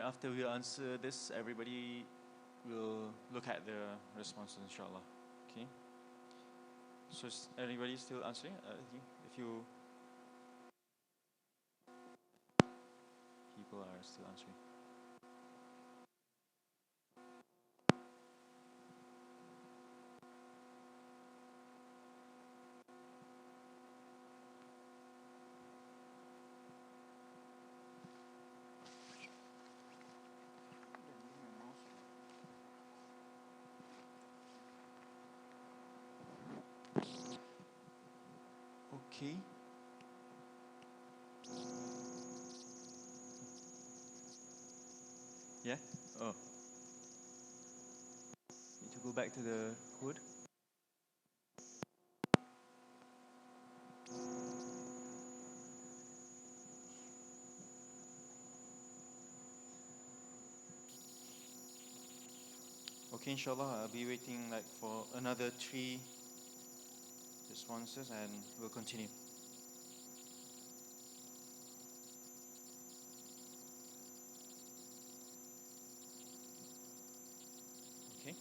after we answer this, everybody will look at the responses, inshallah. Okay. So is everybody still answering? If you people are still answering. Okay. Yeah? Oh. Need to go back to the code. Okay, inshallah, I'll be waiting like for another 3 responses and we'll continue. Okay.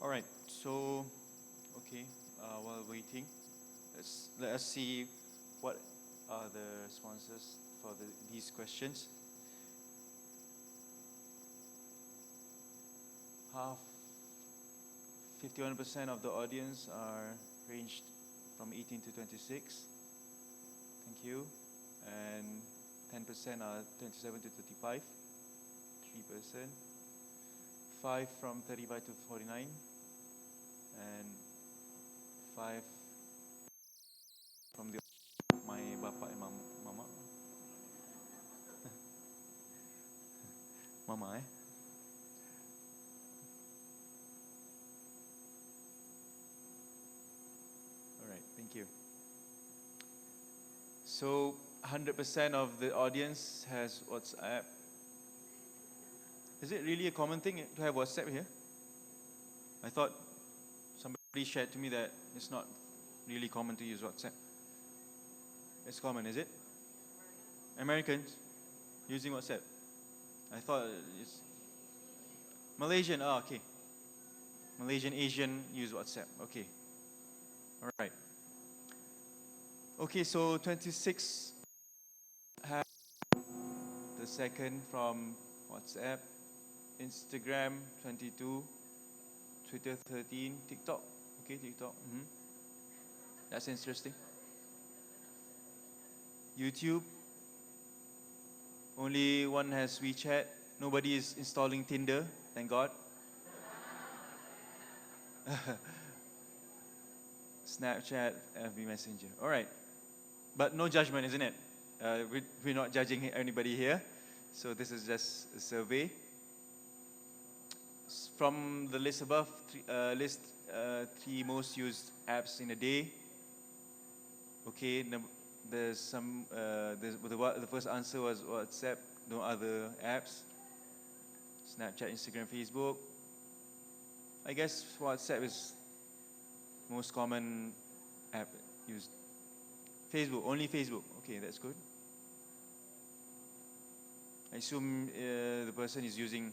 All right. So, okay. While waiting, let us see what are the responses for these questions. Half, 51% of the audience are ranged from 18 to 26. Thank you. And 10% are 27 to 35. 3%. 5 from 35 to 49. And 5 from my bapa and mama. Mama, eh? All right, thank you. So 100% of the audience has WhatsApp. Is it really a common thing to have WhatsApp here? I thought somebody shared to me that it's not really common to use WhatsApp. It's common, is it? Americans using WhatsApp. I thought it's Malaysian. Oh, okay. Malaysian, Asian use WhatsApp. Okay. All right. Okay, so 26 have the second from WhatsApp, Instagram 22, Twitter 13, TikTok. Okay, TikTok. That's interesting. YouTube. Only one has WeChat. Nobody is installing Tinder, thank God. Snapchat, FB Messenger. All right. But no judgment, isn't it? We're not judging anybody here. So this is just a survey. From the list above, list 3 most used apps in a day. Okay, there's some, the first answer was WhatsApp, no other apps. Snapchat, Instagram, Facebook. I guess WhatsApp is most common app used. Facebook, only Facebook. Okay, that's good. I assume the person is using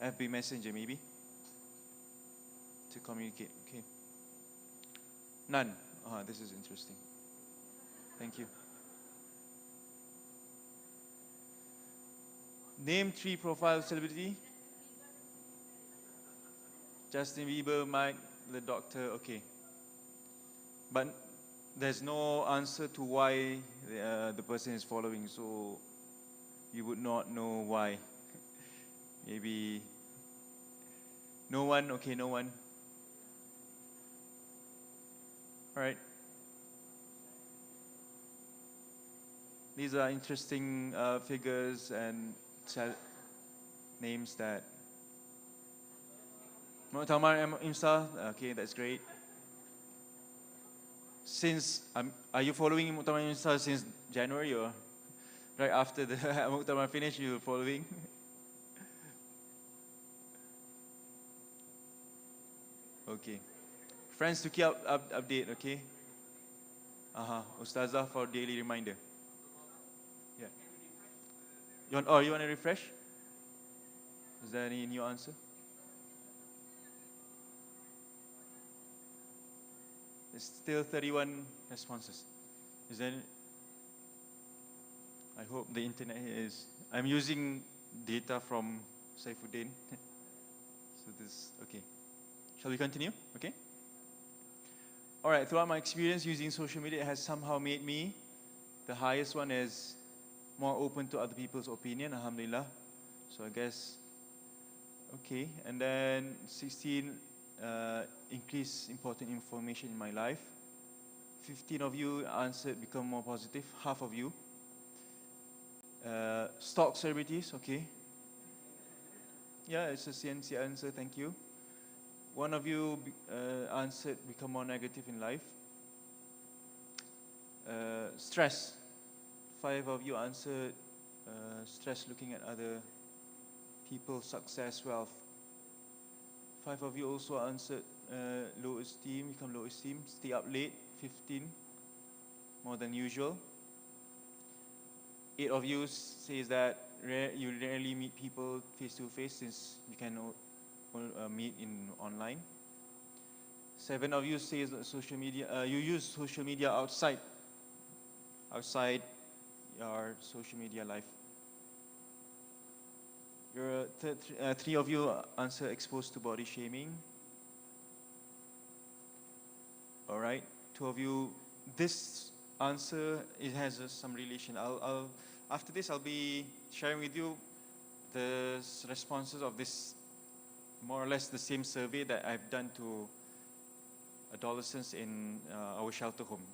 FB Messenger maybe to communicate. Okay. None. This is interesting. Thank you. Name 3 profile celebrity. Justin Bieber, Mike, the doctor. Okay. But there's no answer to why the person is following, so you would not know why. Maybe no one. Okay, no one. All right. These are interesting figures and names that Muktamar Imsa. Okay, that's great. Since are you following Muktamar Imsa since January or right after the Muktamar finish? You following? Okay. Friends to keep update. Okay. Ustazah for daily reminder. Yeah. You want to refresh? Is there any new answer? It's still 31 responses. Is there? I hope the internet is. I'm using data from Saifuddin. So this, okay. Shall we continue? Okay. All right. Throughout my experience using social media, it has somehow made me, the highest one is more open to other people's opinion. Alhamdulillah. So I guess, okay. And then 16, increase important information in my life. 15 of you answered become more positive. Half of you. Stalk celebrities, okay. Yeah, it's a CNC answer, thank you. One of you answered become more negative in life. Stress. 5 of you answered stress looking at other people's success, wealth. 5 of you also answered low esteem, become low esteem, stay up late, 15, more than usual. 8 of you says that you rarely meet people face to face since you can meet in online. 7 of you says that social media, you use social media outside your social media life. 3 of you answer exposed to body shaming. All right, 2 of you, this answer, it has some relation. I'll after this I'll be sharing with you the responses of this, more or less the same survey that I've done to adolescents in our shelter home.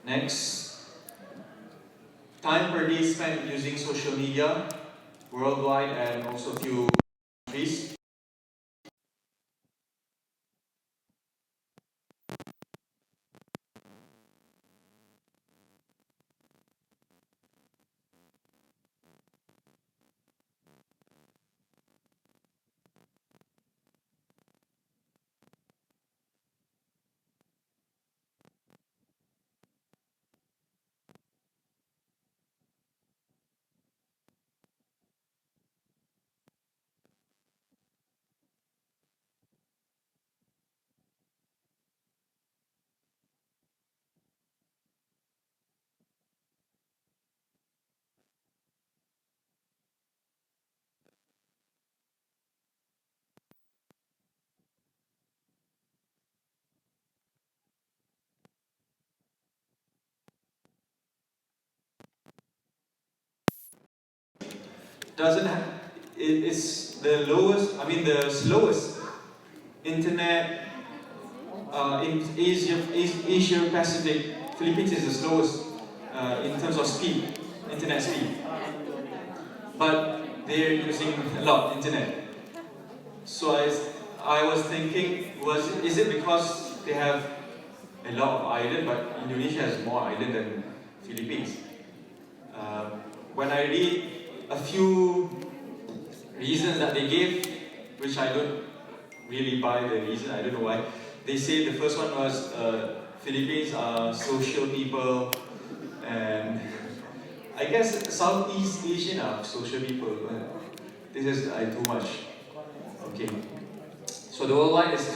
Next, time per day spent using social media worldwide and also a few countries. Doesn't have, it's the lowest, I mean the slowest internet in Asia Pacific. Philippines is the slowest in terms of speed, internet speed. But they're using a lot of internet. So I was thinking, is it because they have a lot of island, but Indonesia has more island than Philippines? When I read a few reasons that they gave, which I don't really buy the reason, I don't know why. They say the first one was Philippines are social people, and I guess Southeast Asian are social people. This is too much. Okay. So the worldwide is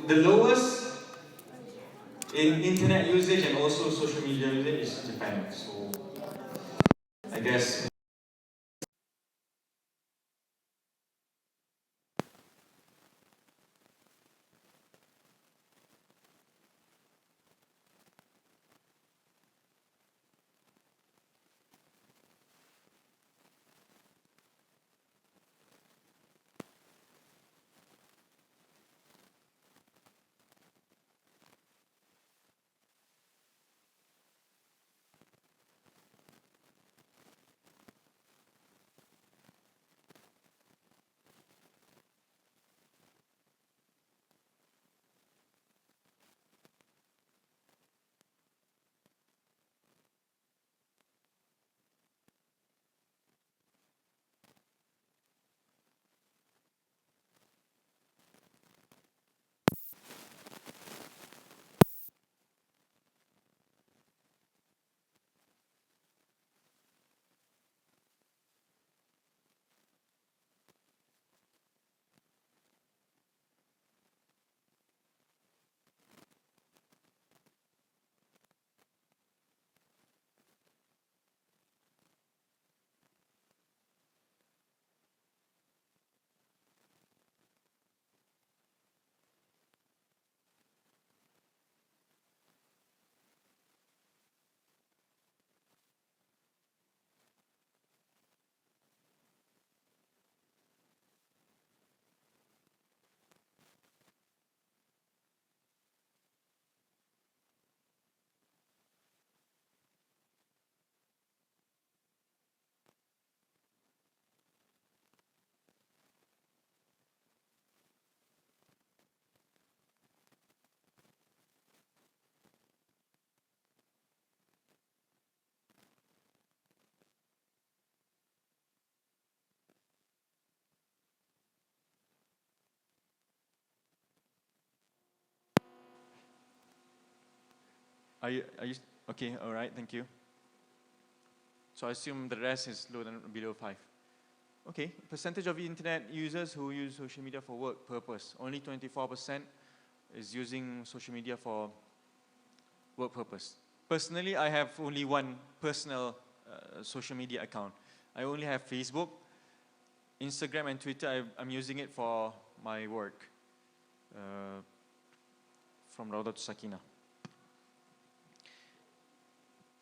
the lowest in internet usage and also social media usage is Japan. So I guess. Are you okay? All right, thank you. So I assume the rest is lower than below 5. Okay, percentage of internet users who use social media for work purpose. Only 24% is using social media for work purpose. Personally, I have only one personal social media account. I only have Facebook, Instagram, and Twitter. I'm using it for my work. From Rauda to Sakina.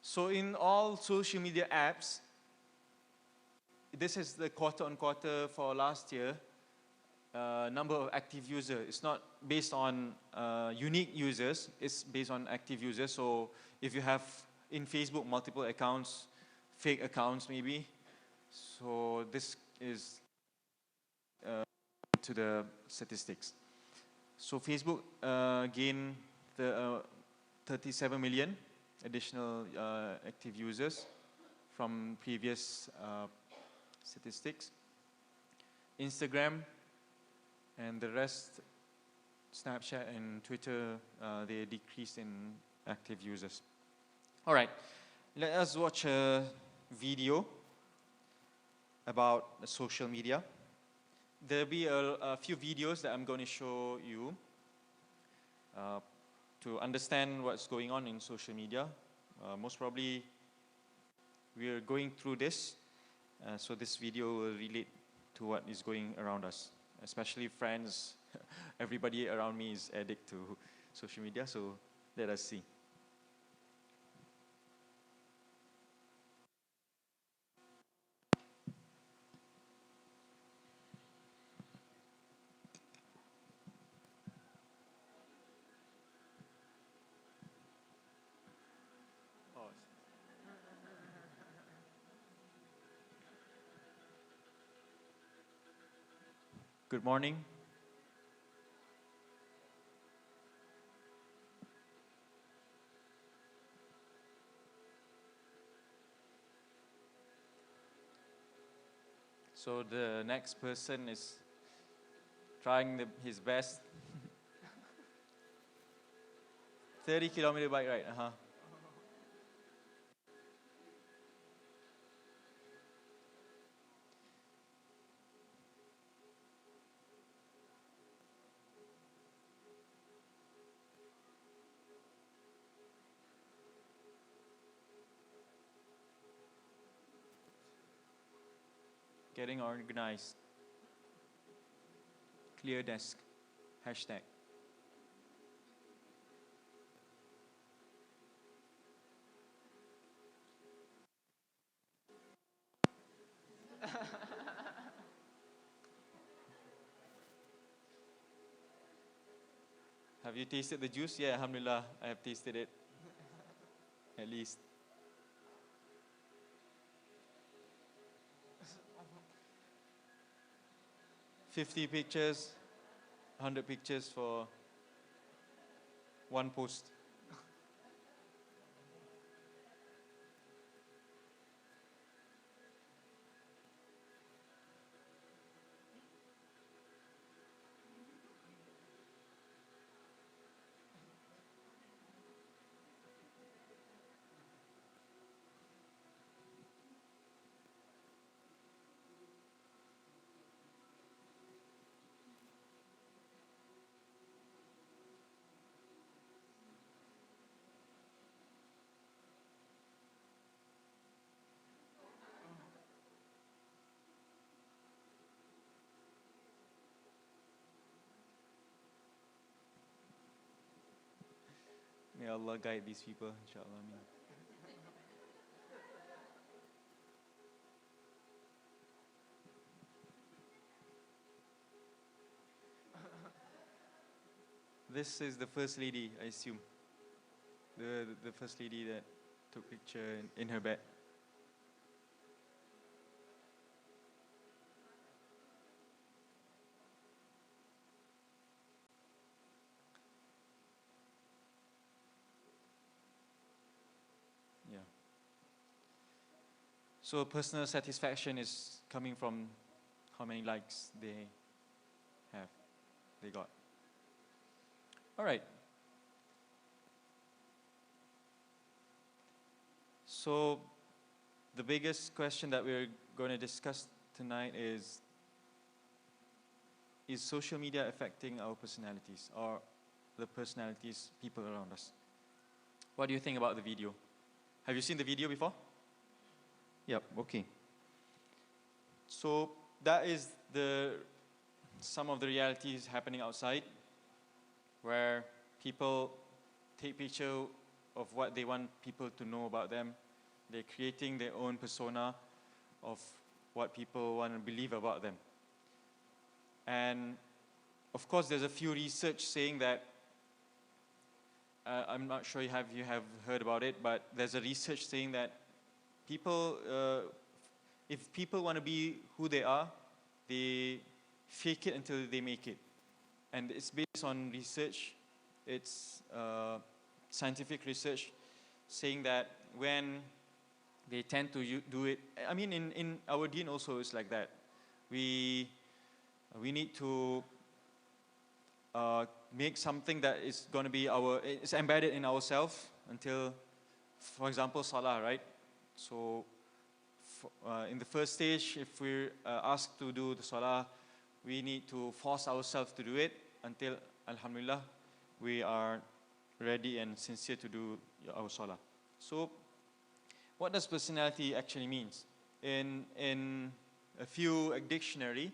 So in all social media apps, this is the quarter-on-quarter for last year, number of active users. It's not based on unique users, it's based on active users. So if you have in Facebook, multiple accounts, fake accounts maybe. So this is to the statistics. So Facebook gained the 37 million additional active users from previous statistics. Instagram and the rest, Snapchat and Twitter, they decreased in active users. All right, let us watch a video about social media. There'll be a few videos that I'm going to show you to understand what's going on in social media. Most probably, we're going through this, so this video will relate to what is going around us, especially friends. Everybody around me is addicted to social media, so let us see. Good morning. So the next person is trying his best. 30-kilometer bike ride, Getting organized. Clear desk. Hashtag. Have you tasted the juice? Yeah, alhamdulillah, I have tasted it. At least. $50 pictures, 100 pictures for one post. May Allah guide these people, inshallah. Ameen. This is the first lady, I assume. The first lady that took picture in her bed. Yeah. So personal satisfaction is coming from how many likes they got. All right. So the biggest question that we're going to discuss tonight is social media affecting our personalities or the personalities people around us? What do you think about the video? Have you seen the video before? Yep, okay. So that is some of the realities happening outside, where people take picture of what they want people to know about them. They're creating their own persona of what people want to believe about them. And of course, there's a few research saying that I'm not sure you have heard about it, but there's a research saying that people, if people want to be who they are, they fake it until they make it. And it's based on research. It's scientific research saying that when they tend to do it, I mean, in our deen also it's like that. We need to make something that is going to be it's embedded in ourselves until, for example, salah, right? So in the first stage, if we're asked to do the salah, we need to force ourselves to do it until, alhamdulillah, we are ready and sincere to do our salah. So what does personality actually means? In a few dictionary,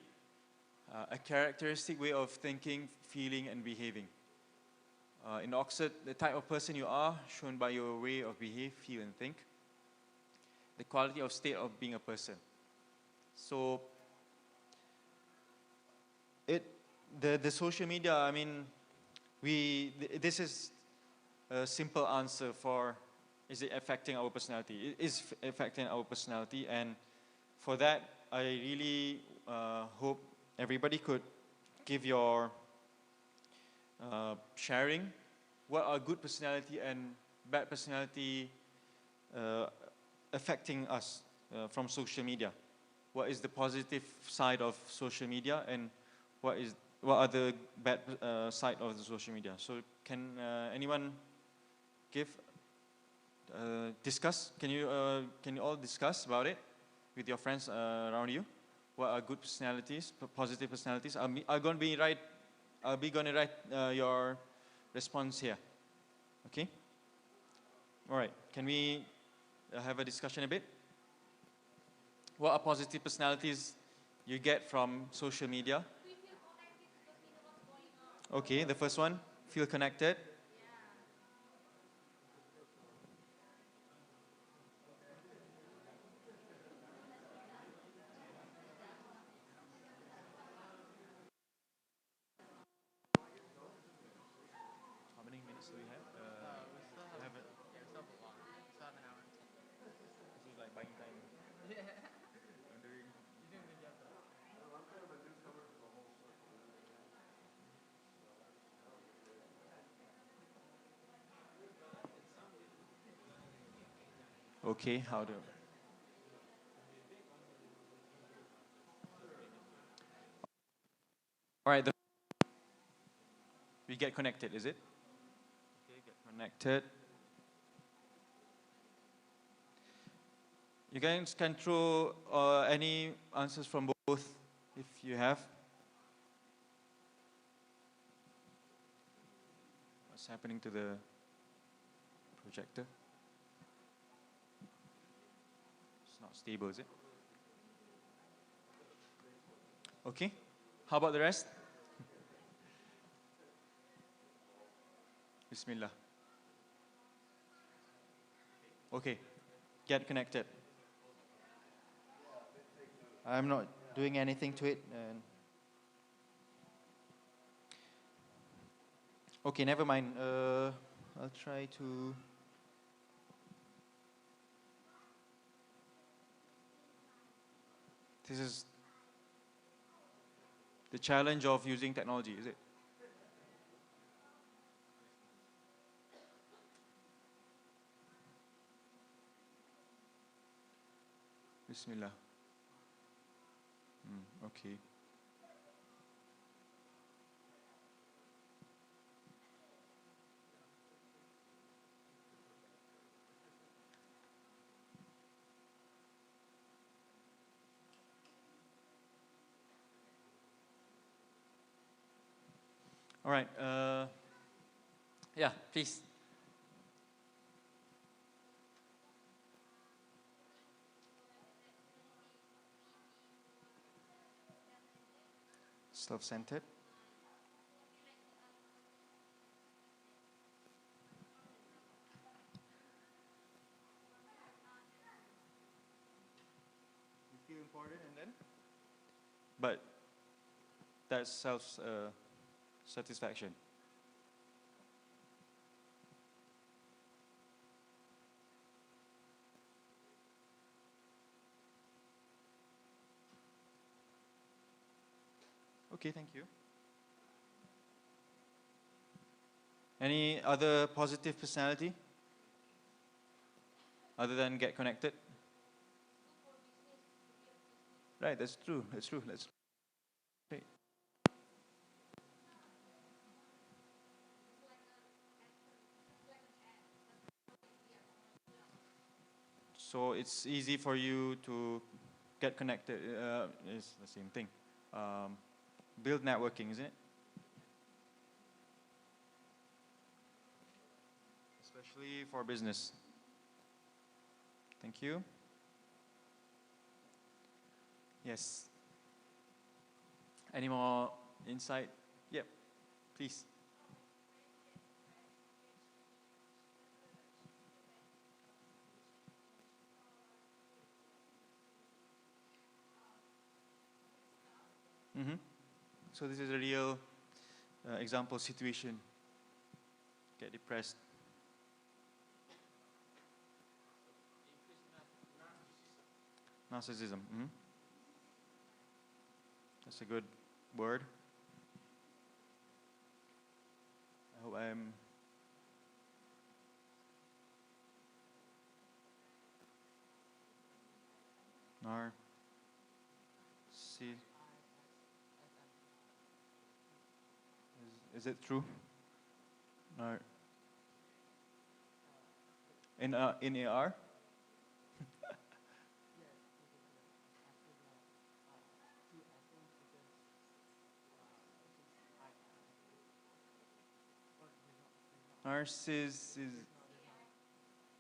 a characteristic way of thinking, feeling, and behaving. In Oxford, the type of person you are, shown by your way of behave, feel, and think. The quality of state of being a person. So, the social media, I mean, this is a simple answer for, is it affecting our personality? It is affecting our personality, and for that, I really hope everybody could give your sharing what are good personality and bad personality affecting us from social media. What is the positive side of social media, and what are the bad side of the social media? So can anyone discuss? Can you all discuss about it with your friends around you? What are good personalities, positive personalities? I'll be gonna write your response here. Okay. All right. Can we have a discussion a bit? What are positive personalities you get from social media? Okay, the first one, feel connected. How many minutes do we have? We have it. This is like buying time. Okay, how do? All right, we get connected, is it? Okay, get connected. You guys can throw any answers from both if you have. What's happening to the projector? It's not stable, is it? Okay. How about the rest? Bismillah. Okay. Get connected. I'm not doing anything to it. Okay, never mind. I'll try to. This is the challenge of using technology, is it? Bismillah. Okay. All right. Yeah, please. Self-centered. You feel important, and then? But that's self satisfaction. Okay, thank you. Any other positive personality other than get connected? Right, that's true. That's true. That's great. So it's easy for you to get connected. It's the same thing. Um, build networking, isn't it? Especially for business. Thank you. Yes. Any more insight? Yep, please. Mm-hmm. So this is a real example situation. Get depressed. Narcissism. Mm-hmm. That's a good word. I hope I'm nar. See, is it true? Nar. In AR. Narciss is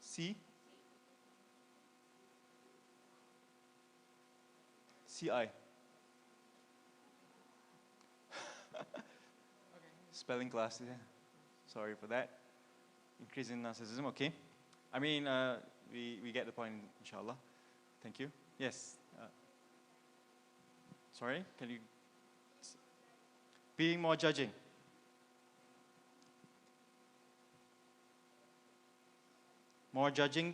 C. CI. Spelling class. Yeah. Sorry for that. Increasing narcissism. Okay. I mean, we get the point, inshallah. Thank you. Yes. Sorry. Can you being more judging? More judging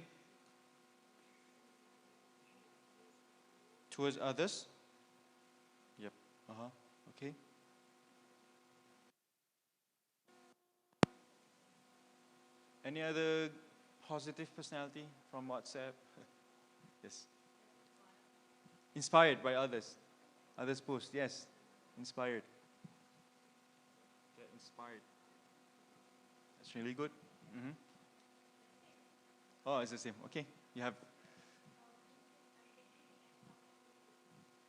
towards others. Yep. Uh huh. Okay. Any other positive personality from WhatsApp? Yes. Inspired by others. Others post. Yes. Inspired. Get inspired. That's really good. Mm-hmm. Oh, it's the same. Okay. You have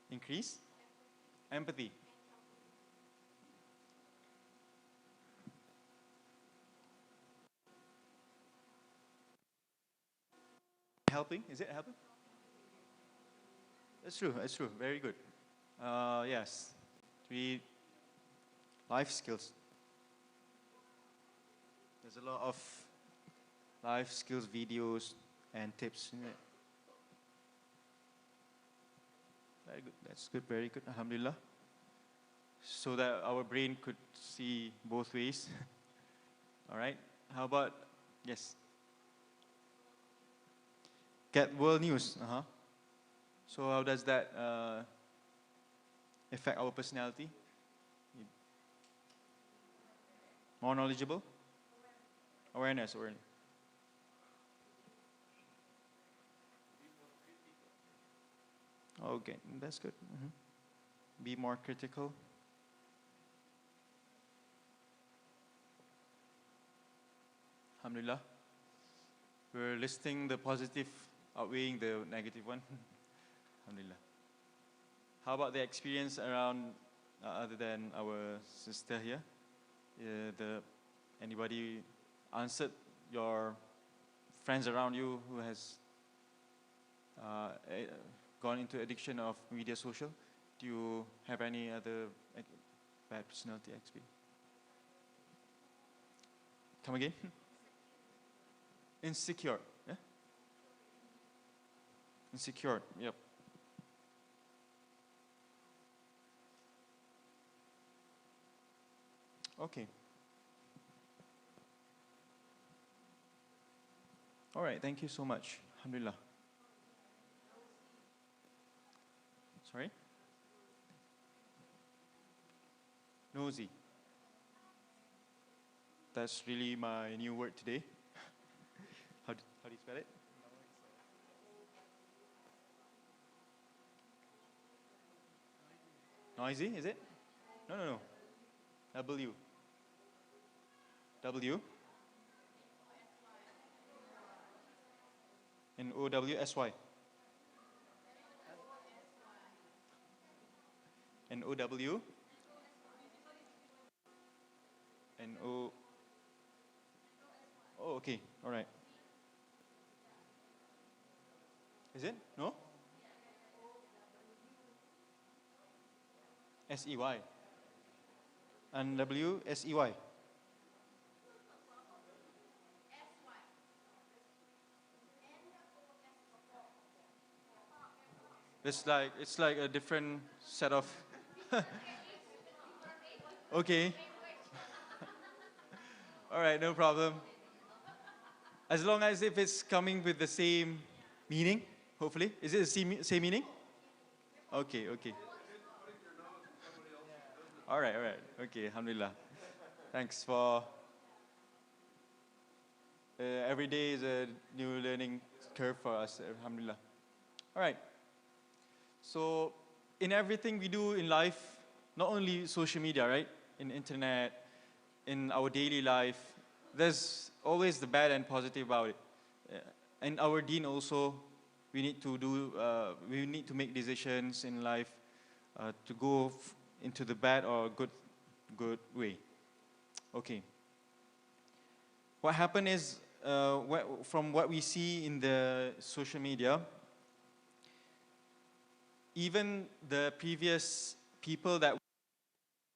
increase empathy. Helping. Is it helping? That's true. That's true. Very good. Yes. Three life skills. There's a lot of life skills videos and tips in it. Very good. That's good. Very good. Alhamdulillah. So that our brain could see both ways. All right. How about yes? Get world news. Uh huh. So how does that affect our personality? More knowledgeable. Awareness. Awareness. Okay, that's good. Mhm. Be more critical. Alhamdulillah. We're listing the positive outweighing the negative one. Alhamdulillah. How about the experience around, other than our sister here? The anybody answered your friends around you who has gone into addiction of media social? Do you have any other bad personality experience? Come again? Insecure. Yeah? Insecure. Yep. Okay. All right. Thank you so much. Alhamdulillah. Sorry? Nosy. That's really my new word today. How do you spell it? Noisy, is it? No, no, no. W. W. And OWSY. And OW. And O. Oh, okay. All right. Is it? No? SEY. And WSEY. It's like a different set of. Okay. All right, no problem. As long as if it's coming with the same meaning, hopefully. Is it the same meaning? Okay, okay. All right, all right. Okay, alhamdulillah. Thanks for. Every day is a new learning curve for us, alhamdulillah. All right. So, in everything we do in life, not only social media, right? In internet, in our daily life, there's always the bad and positive about it. And our deen also, we need to make decisions in life to go into the bad or good way. Okay. What happened is, from what we see in the social media, even the previous people that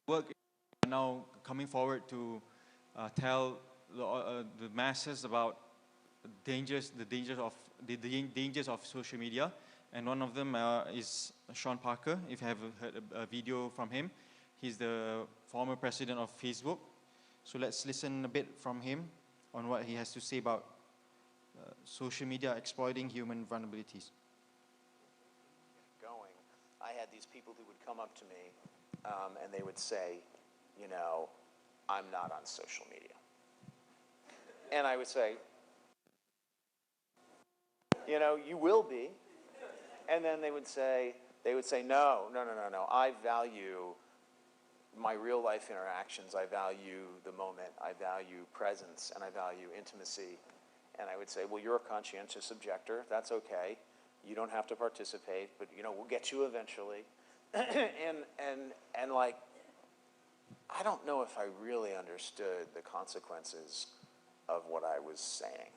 work are now coming forward to tell the masses about the dangers of social media, and one of them is Sean Parker. If you have heard a video from him, he's the former president of Facebook. So let's listen a bit from him on what he has to say about social media exploiting human vulnerabilities. Going, I had these people who would come up to me and they would say, you know, I'm not on social media. And I would say, you know, you will be. And then they would say, no, I value my real life interactions. I value the moment. I value presence, and I value intimacy. And I would say, well, you're a conscientious objector. That's okay. You don't have to participate, but you know, we'll get you eventually. and like, I don't know if I really understood the consequences of what I was saying,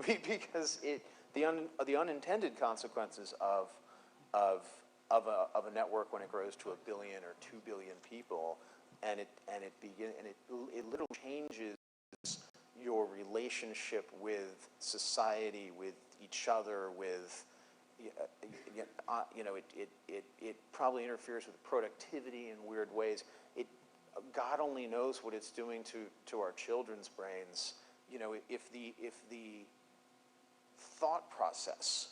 because the unintended consequences of a network when it grows to 1 billion or 2 billion people, and it literally changes your relationship with society, with each other, with you know, it probably interferes with productivity in weird ways. God only knows what it's doing to our children's brains. You know, if the thought process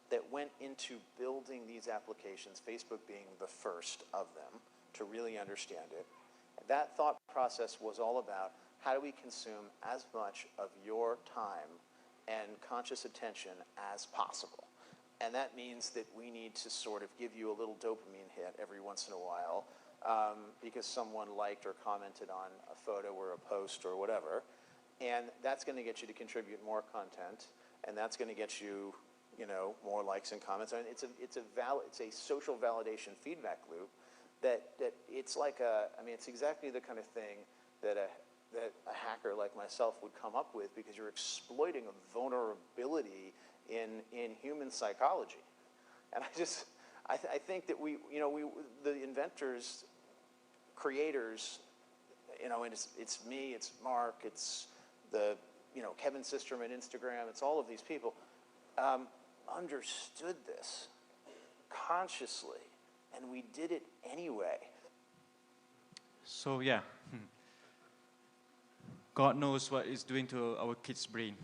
that went into building these applications, Facebook being the first of them to really understand it, that thought process was all about how do we consume as much of your time and conscious attention as possible. And that means that we need to sort of give you a little dopamine hit every once in a while because someone liked or commented on a photo or a post or whatever. And that's going to get you to contribute more content, and that's going to get you, you know, more likes and comments. I mean, it's a social validation feedback loop that it's like it's exactly the kind of thing that a hacker like myself would come up with, because you're exploiting a vulnerability in human psychology. And I think that the inventors, creators, you know, and it's me, it's Mark, it's the, you know, Kevin Systrom at Instagram, it's all of these people, understood this consciously, and we did it anyway. So yeah, God knows what it's doing to our kids' brain.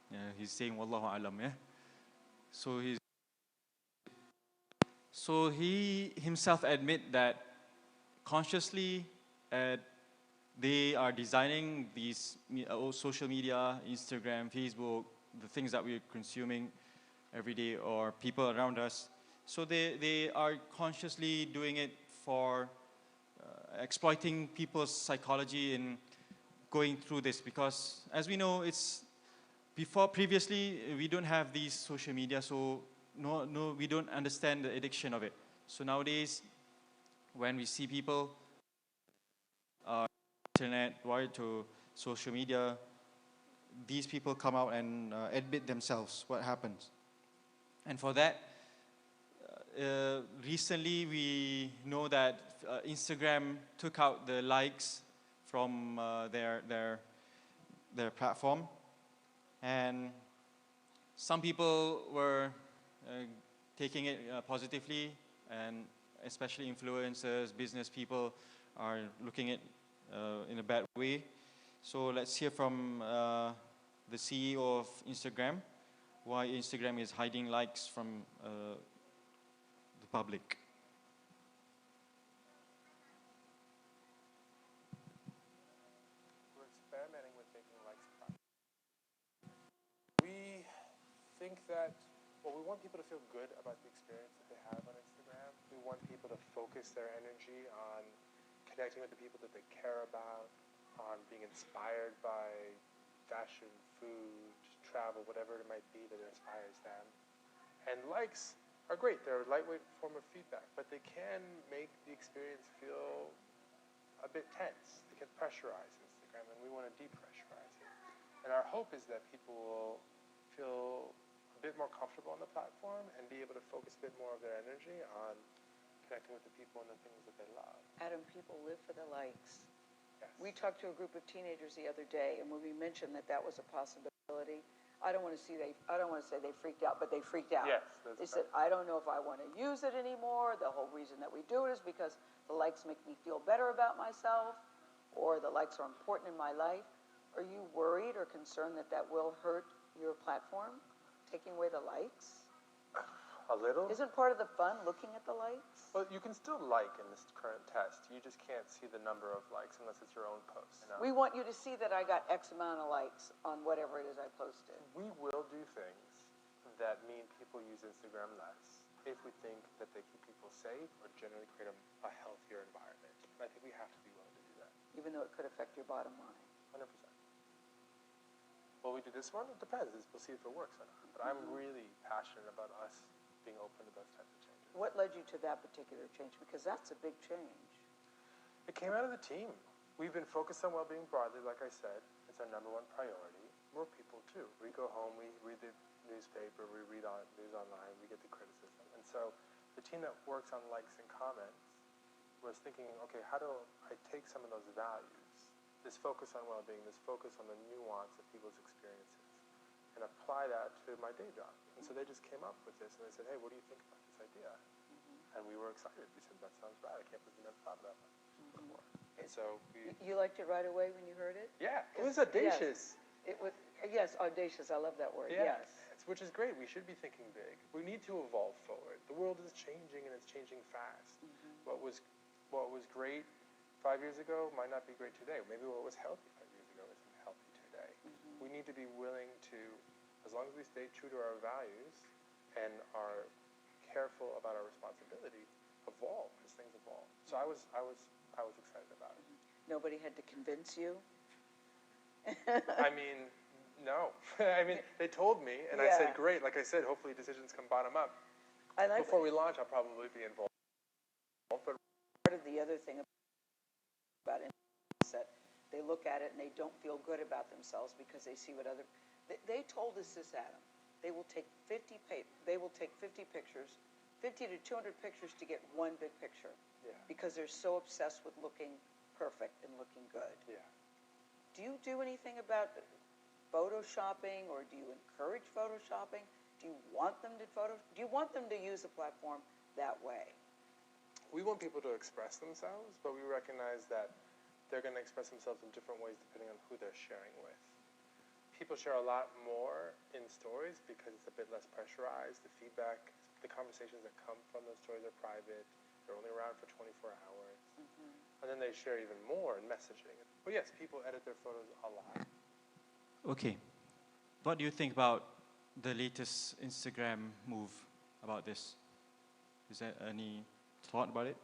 Yeah, he's saying Wallahu alam, yeah. So he himself admit that consciously they are designing these social media, Instagram, Facebook, the things that we're consuming every day, or people around us. So they are consciously doing it for exploiting people's psychology in going through this, because as we know, it's previously we don't have these social media, so we don't understand the addiction of it. So nowadays, when we see people internet, wired to social media, these people come out and admit themselves what happens. And for that, recently we know that Instagram took out the likes from their platform, and some people were taking it positively, and especially influencers, business people are looking at in a bad way. So let's hear from the CEO of Instagram, why Instagram is hiding likes from the public. We're experimenting with making likes private. We think that, well, we want people to feel good about the experience that they have on Instagram. We want people to focus their energy on connecting with the people that they care about, on being inspired by fashion, food, travel, whatever it might be that inspires them. And likes are great. They're a lightweight form of feedback, but they can make the experience feel a bit tense. They can pressurize Instagram, and we want to depressurize it. And our hope is that people will feel a bit more comfortable on the platform and be able to focus a bit more of their energy on connecting with the people and the things that they love. Adam, people live for the likes. Yes. We talked to a group of teenagers the other day, and when we mentioned that that was a possibility, I don't want to say they freaked out, but they freaked out. Yes, They said, I don't know if I want to use it anymore. The whole reason that we do it is because the likes make me feel better about myself, or the likes are important in my life. Are you worried or concerned that that will hurt your platform, taking away the likes? A little? Isn't part of the fun looking at the likes? Well, you can still like in this current test. You just can't see the number of likes unless it's your own post. You know? We want you to see that I got X amount of likes on whatever it is I posted. We will do things that mean people use Instagram less if we think that they keep people safe or generally create a healthier environment. And I think we have to be willing to do that. Even though it could affect your bottom line. 100%. Will we do this one? It depends. We'll see if it works or not. But I'm really passionate about us being open to those types of changes. What led you to that particular change? Because that's a big change. It came out of the team. We've been focused on well-being broadly, like I said. It's our number one priority. More people, too. We go home, we read the newspaper, we read news online, we get the criticism. And so the team that works on likes and comments was thinking, okay, how do I take some of those values, this focus on well-being, this focus on the nuance of people's experiences, and apply that to my day job. And so they just came up with this, and they said, hey, what do you think about this idea? And we were excited. We said, that sounds right. I can't believe we never thought of that one before. And so You liked it right away when you heard it? yeah, it was audacious. It was, yes, audacious. I love that word. Yeah, Yes. which is great. We should be thinking big. We need to evolve forward. The world is changing, and it's changing fast. What was great 5 years ago might not be great today. Maybe what was healthy 5 years ago isn't healthy today. We need to be willing to, as long as we stay true to our values and are careful about our responsibility, evolve as things evolve. So I was excited about it. Nobody had to convince you? I mean, no. I mean, they told me, and I Yeah. said, great. Like I said, hopefully decisions come bottom up. I like Before we launch, I'll probably be involved. But part of the other thing about it is that they look at it and they don't feel good about themselves because they see what other. They told us this, Adam. They will take 50 pictures, 50 to 200 pictures to get one big picture. Yeah. Because they're so obsessed with looking perfect and looking good. yeah. Do you do anything about photoshopping, or do you encourage photoshopping? Do you want them to use the platform that way? We want people to express themselves, but we recognize that they're going to express themselves in different ways depending on who they're sharing with. People share a lot more in stories because it's a bit less pressurized. The feedback, the conversations that come from those stories are private. They're only around for 24 hours. And then they share even more in messaging. But yes, people edit their photos a lot. Okay. What do you think about the latest Instagram move about this? Is there any thought about it?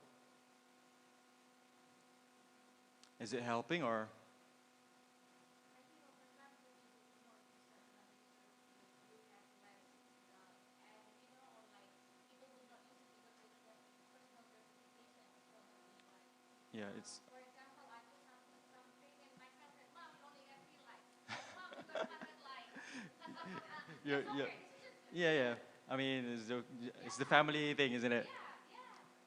Is it helping or? Yeah, it's. Yeah, yeah. I mean, it's the family thing, isn't it?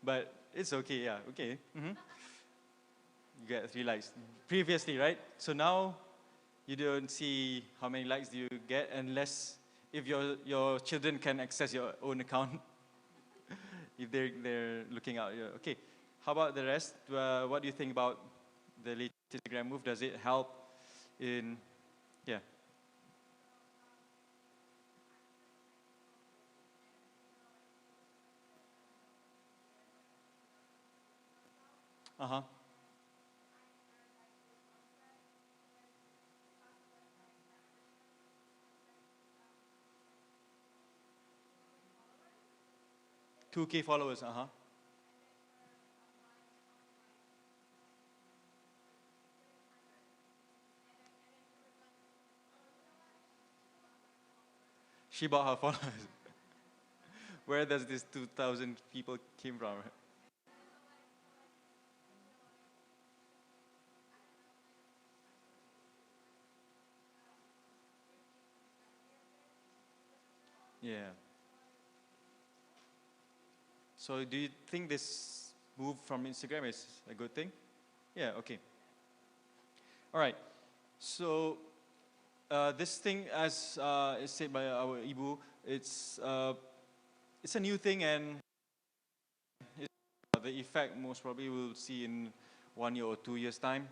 But it's okay, yeah, okay. You get 3 likes. Previously, right? So now you don't see how many likes do you get unless if your children can access your own account. If they're looking out. Yeah. Okay. How about the rest? What do you think about the latest Instagram move? Does it help in, yeah? Uh-huh. 2K followers, uh-huh. She bought her followers. Where does this 2,000 people came from? Yeah. So do you think this move from Instagram is a good thing? Yeah, okay. All right. So this thing, as is said by our Ibu, it's a new thing, and the effect most probably we'll see in 1 year or 2 years time.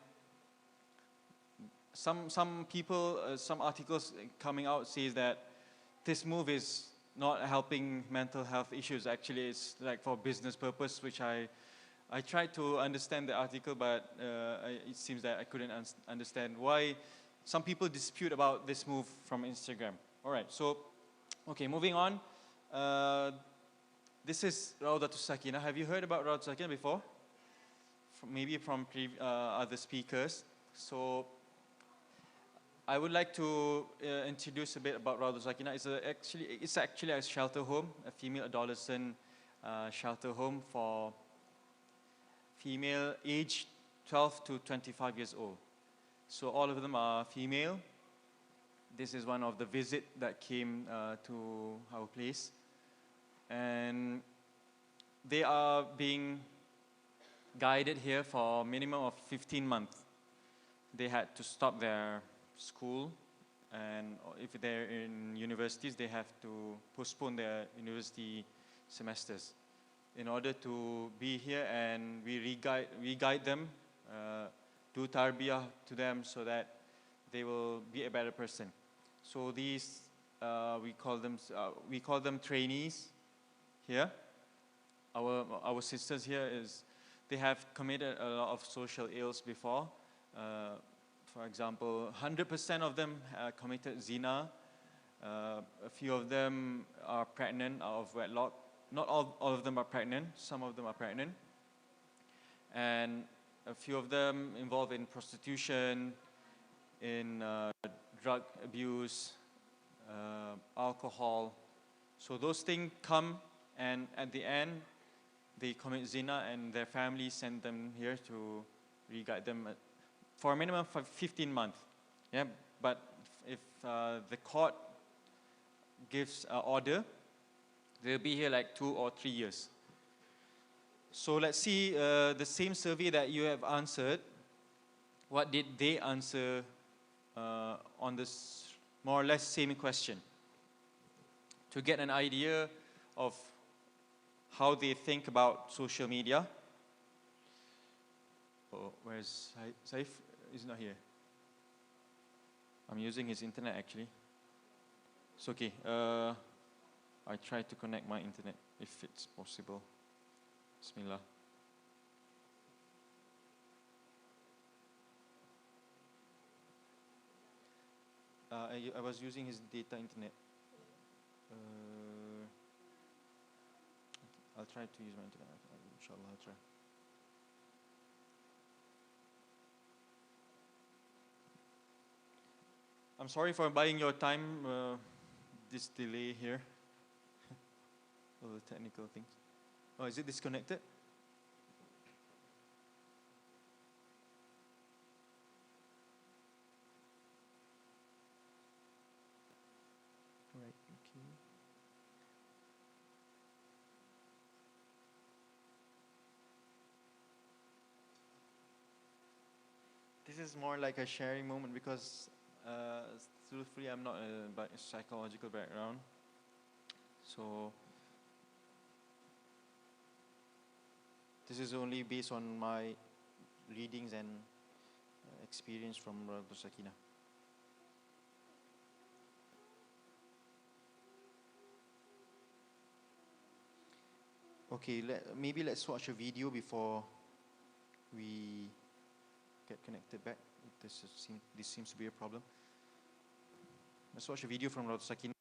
Some people, some articles coming out says that this move is not helping mental health issues. Actually, it's like for business purpose, which I tried to understand the article, but it seems that I couldn't understand why some people dispute about this move from Instagram. All right, so, okay, moving on. This is Raudatul Sakinah. Have you heard about Raudatul Sakinah before? Maybe from other speakers. So I would like to introduce a bit about Raudatul Sakinah. It's actually a shelter home, a female adolescent shelter home for female aged 12 to 25 years old. So all of them are female. This is one of the visit that came to our place. And they are being guided here for a minimum of 15 months. They had to stop their school, and if they're in universities, they have to postpone their university semesters in order to be here, and we guide them, do tarbiyah to them so that they will be a better person. So these we call them trainees here. Our sisters here they have committed a lot of social ills before. For example, 100% of them committed zina. A few of them are pregnant out of wedlock. Not all of them are pregnant. Some of them are pregnant. And a few of them involved in prostitution, in drug abuse, alcohol. So those things come, and at the end, they commit zina, and their family send them here to re-guide them for a minimum of 15 months. Yeah, but if the court gives an order, they'll be here like 2 or 3 years. So let's see the same survey that you have answered. What did they answer on this more or less same question? To get an idea of how they think about social media. Oh, where's Saif? He's not here. I'm using his internet actually. It's okay. I try to connect my internet if it's possible. Bismillah. I was using his data internet. I'll try to use my internet. Inshallah, I'll try. I'm sorry for buying your time, this delay here. All the technical things. Oh, is it disconnected? Right, okay. This is more like a sharing moment because truthfully I'm not a psychological background. So this is only based on my readings and experience from Dr. Sakina. Okay, maybe let's watch a video before we get connected back. This seems to be a problem. Let's watch a video from Dr. Sakina.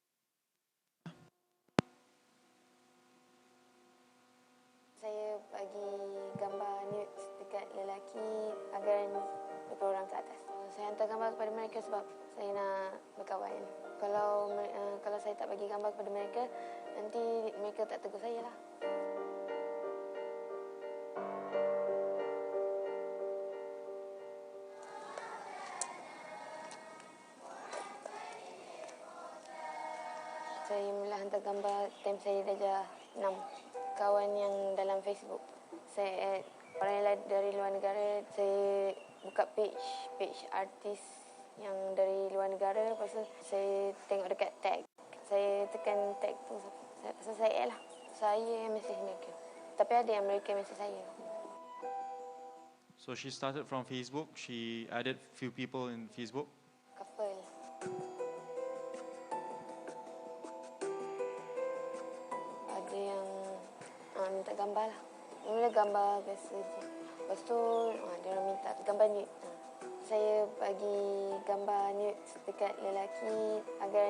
Saya bagi gambar nudes dekat lelaki agar lebih orang ke atas. Saya hantar gambar kepada mereka sebab saya nak berkawan. Kalau saya tak bagi gambar kepada mereka, nanti mereka tak tegur saya lah. Saya mula hantar gambar time saya darjah 6. Kawan yang dalam Facebook. Saya add orang yang dari luar negara. Saya buka page artis yang dari luar negara. Lepas tu saya tengok dekat tag. Saya tekan tag tu. Saya add lah. Saya yang message mereka. Tapi ada yang mereka message saya. So she started from Facebook. She added few people in Facebook. Couple. Ada yang minta gambar lah. Mula gambar biasa je. Lepas tu dia orang minta gambar nude. Saya bagi gambar nude dekat lelaki agar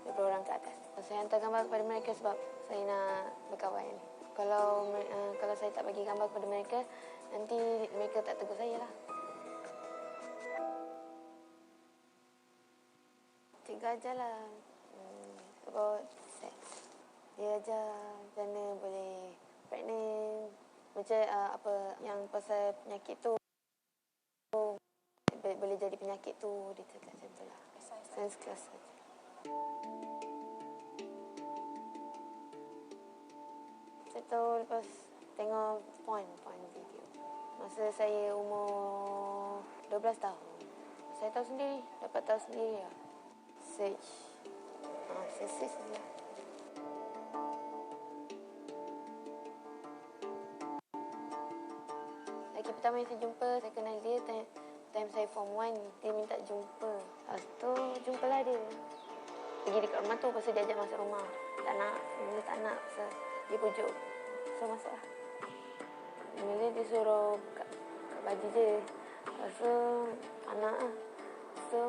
lebih orang ke atas. Saya hantar gambar kepada mereka sebab saya nak berkawan. Kalau saya tak bagi gambar kepada mereka, nanti mereka tak tegur saya lah. Cikgu ajar lah about sex. Dia ajar macam mana boleh pregnant, macam apa yang pasal penyakit tu boleh jadi penyakit tu, dia cakap macam tu lah. Sains kelas saja. Saya tahu lepas tengok porn video. Masa saya umur 12 tahun. Saya tahu sendiri, dapat tahu sendiri lah. Search lah. Lagi pertama yang saya jumpa, saya kenal dia time saya form 1. Dia minta jumpa. Lepas tu, jumpalah dia. Pergi dekat rumah tu, lepas tu dia ajak masuk rumah. Tak nak, dia tak nak. Pasal dia pujuk. So, masuk lah. Mula dia suruh buka baju je. Lepas tu, tak nak lah. Lepas tu,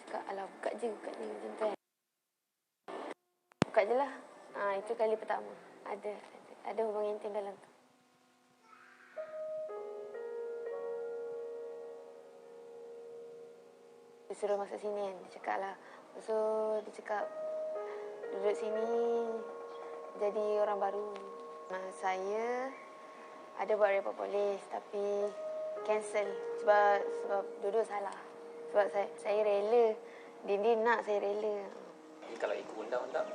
cakap, alah buka je macam tu kan. Buka je lah. Itu kali pertama. Ada hubungan intim dalam tu. Dia suruh masuk sini kan. Dia cakap lah. Lepas tu dia cakap, duduk sini jadi orang baru. Saya ada buat report polis tapi cancel sebab duduk salah. Sebab saya rela. Dia nak saya rela. Kalau ikut undang-undang,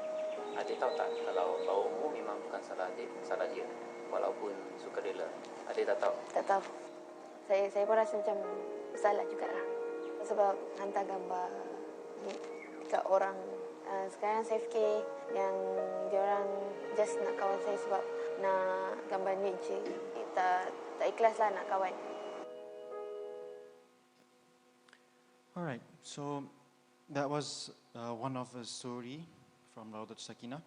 adik tahu tak kalau bawa umur memang bukan salah adik, salah dia. Walaupun sukarela. Adik tak tahu? Tak tahu. Saya pun rasa macam salah jugalah. Sebab hantar gambar ni kat orang. Sekarang saya fikir yang diorang just nak kawan saya sebab nak gambar ni je. Tak ikhlas lah nak kawan. Alright, so that was one of a story from Raudat Sakina.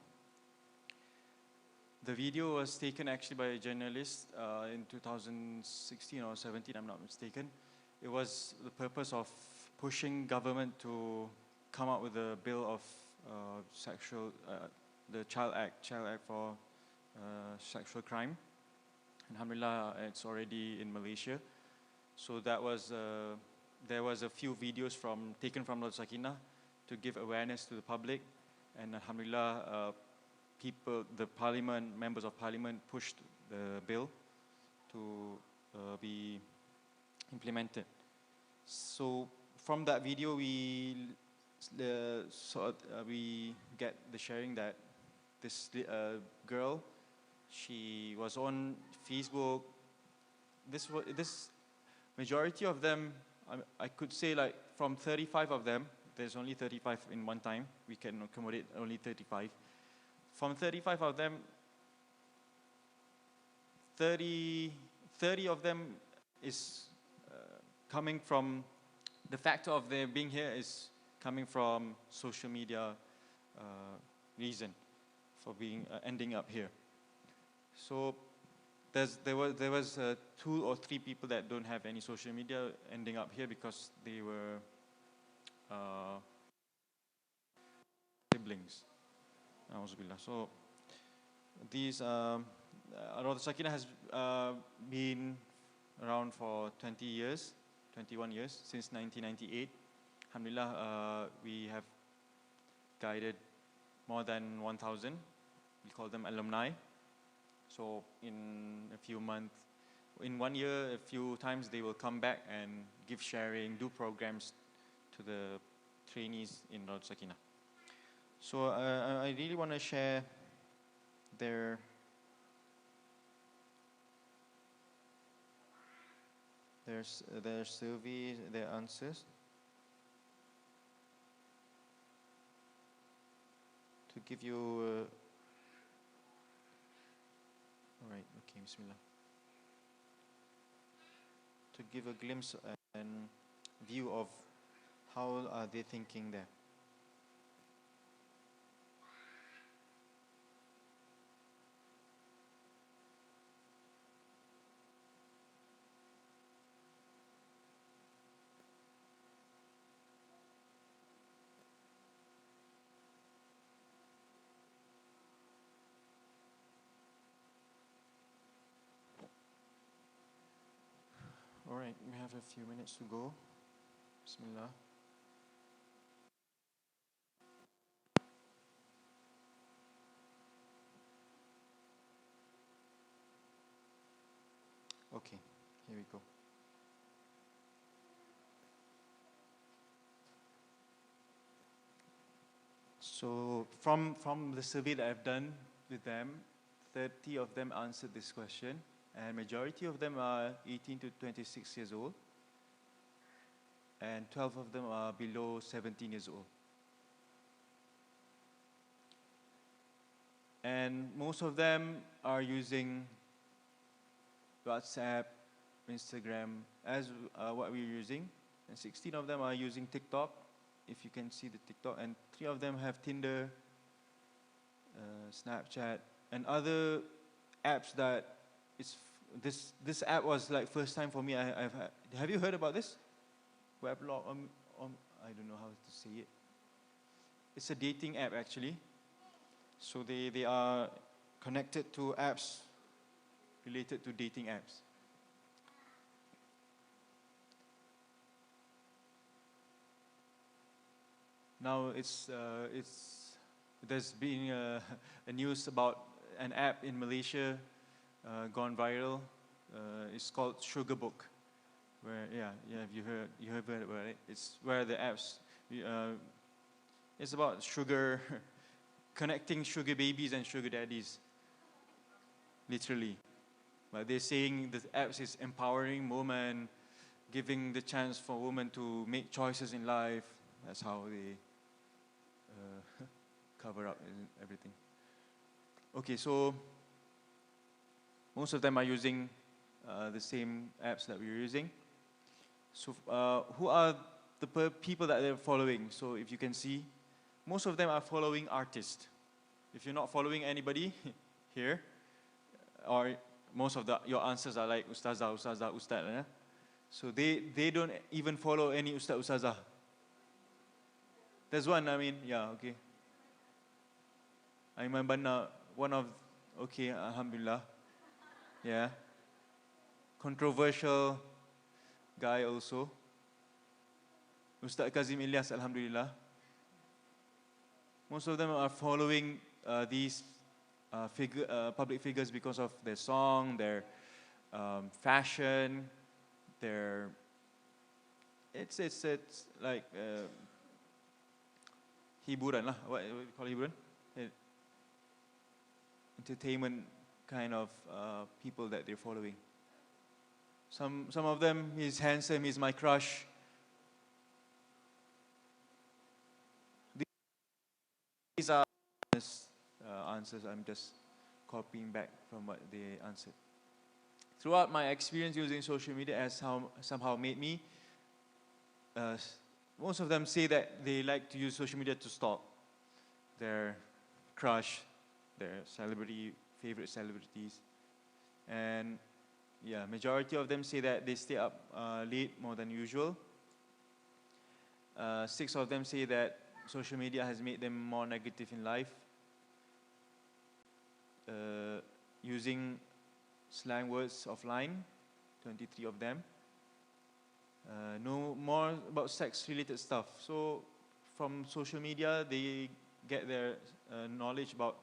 The video was taken actually by a journalist in 2016 or 17, I'm not mistaken. It was the purpose of pushing government to come up with a bill of the Child Act for sexual crime. Alhamdulillah, it's already in Malaysia. So that was there was a few videos taken from Lord Sakina to give awareness to the public, and Alhamdulillah, members of parliament pushed the bill to be implemented. So from that video, we get the sharing that this girl, she was on Facebook. This majority of them, I could say, like from 35 of them, there's only 35 in one time. We can accommodate only 35. From 35 of them, 30 of them is coming from, the factor of their being here is coming from social media reason for ending up here. So there was 2 or 3 people that don't have any social media ending up here because they were siblings. So these Radha Sakina has been around for 21 years, since 1998. Alhamdulillah, we have guided more than 1,000. We call them alumni. So in a few months, in 1 year, a few times they will come back and give sharing, do programs to the trainees in Radha Sakina. So I really want to share their survey, their answers, to give you. All right, okay, Bismillah. To give a glimpse and view of how are they thinking there. All right, we have a few minutes to go. Bismillah. Okay, here we go. So from the survey that I've done with them, 30 of them answered this question, and majority of them are 18 to 26 years old, and 12 of them are below 17 years old. And most of them are using WhatsApp, Instagram as what we're using, and 16 of them are using TikTok, if you can see the TikTok, and 3 of them have Tinder, Snapchat, and other apps that this app was like first time for me. Have you heard about this? Weblog, I don't know how to say it. It's a dating app actually. So they are connected to apps related to dating apps. Now there's been a news about an app in Malaysia gone viral. It's called Sugar Book, where you have heard about it. It's where the apps it's about sugar connecting sugar babies and sugar daddies, literally. But they're saying the apps is empowering women, giving the chance for women to make choices in life. That's how they cover up everything. Okay, so most of them are using the same apps that we're using. So who are the people that they're following? So if you can see, most of them are following artists. If you're not following anybody here, or most of your answers are like Ustazah, Ustazah, Ustad. So they don't even follow any Ustad, Ustazah. There's one, I mean, yeah, okay. Aiman Banna, one of, okay, Alhamdulillah. Yeah. Controversial guy also. Ustaz Kazim Ilyas, Alhamdulillah. Most of them are following these public figures because of their song, their fashion, their, it's like hiburan lah. What do you call hiburan? Entertainment kind of people that they're following. Some of them, he's handsome, he's my crush. These are answers I'm just copying back from what they answered. Throughout my experience using social media has somehow made me, most of them say that they like to use social media to stalk their crush, their favorite celebrities. And yeah, majority of them say that they stay up late more than usual. 6 of them say that social media has made them more negative in life. Using slang words offline, 23 of them. Know more about sex-related stuff. So from social media, they get their knowledge about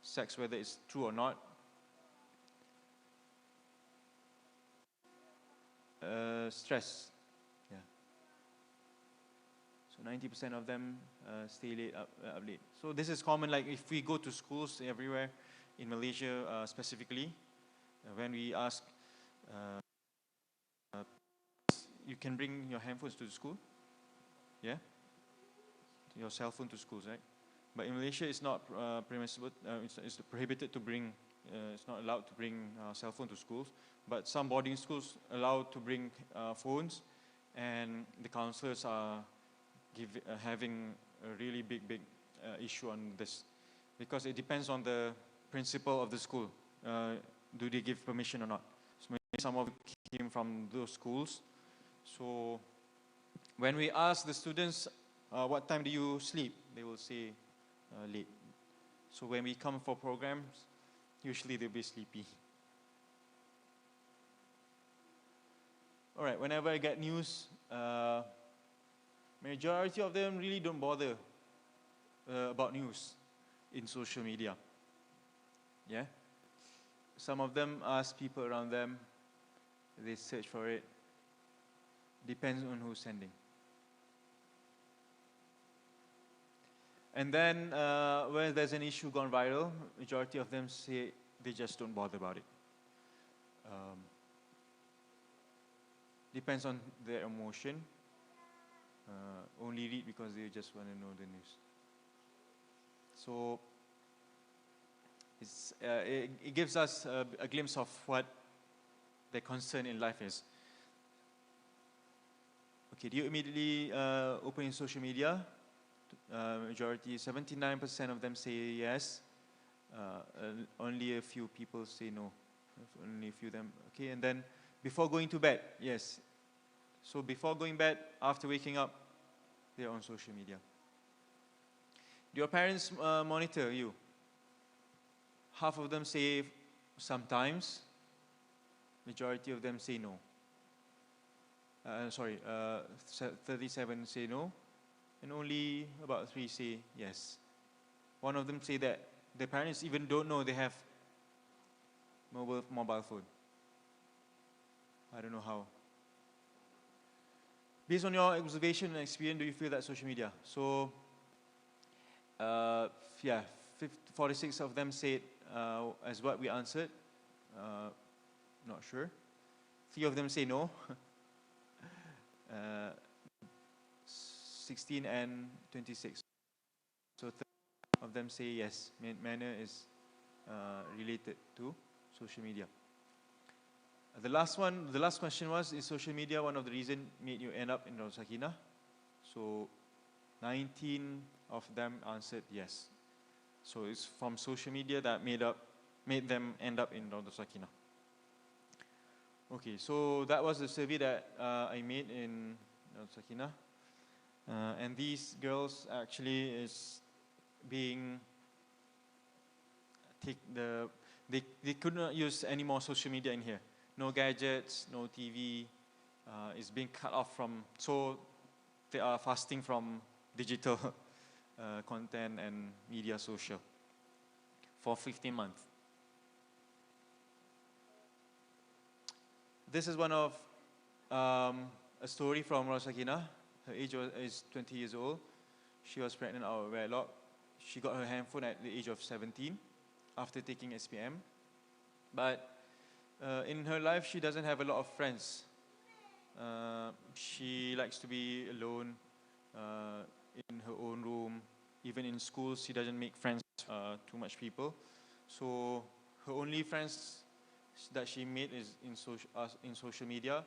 sex, whether it's true or not. Stress, yeah. So 90% of them stay late, up late. So this is common, like if we go to schools everywhere, in Malaysia specifically, when we ask, you can bring your handphones to the school, yeah? Your cell phone to schools, right? But in Malaysia, it's not permissible, it's prohibited to bring, it's not allowed to bring cell phone to schools. But some boarding schools allow to bring phones, and the counselors are having a really big issue on this, because it depends on the principal of the school. Do they give permission or not? So maybe some of it came from those schools. So when we ask the students, what time do you sleep? They will say late. So when we come for programs, usually they'll be sleepy. All right, whenever I get news, majority of them really don't bother about news in social media. Yeah? Some of them ask people around them, they search for it. Depends on who's sending. And then when there's an issue gone viral, majority of them say they just don't bother about it. Depends on their emotion. Only read because they just want to know the news. So it gives us a glimpse of what their concern in life is. Okay, do you immediately open social media? Majority, 79% of them say yes. Only a few people say no. Only a few of them. Okay, and then before going to bed, yes. So before going bed, after waking up, they're on social media. Do your parents monitor you? Half of them say sometimes. Majority of them say no. 37 say no, and only about 3 say yes. One of them say that their parents even don't know they have mobile phone. I don't know how. Based on your observation and experience, do you feel that social media? So, yeah, 46 of them said as what we answered. Not sure. 3 of them say no. 16 and 26. So 30 of them say yes. Manner is related to social media. The last question was, is social media one of the reasons made you end up in Raul Sakinah? So 19 of them answered yes. So it's from social media that made up made them end up in Rawdat Sakinah. Okay, so that was the survey that I made in Rawdat Sakinah. And these girls actually is being they could not use any more social media in here. No gadgets, no TV. It's being cut off from, so they are fasting from digital content and media social for 15 months. This is one of a story from Rosakina. Her age is 20 years old. She was pregnant out of wedlock. She got her handphone at the age of 17 after taking SPM. But in her life, she doesn't have a lot of friends. She likes to be alone in her own room. Even in school, she doesn't make friends too much people. So her only friends that she made is in social media.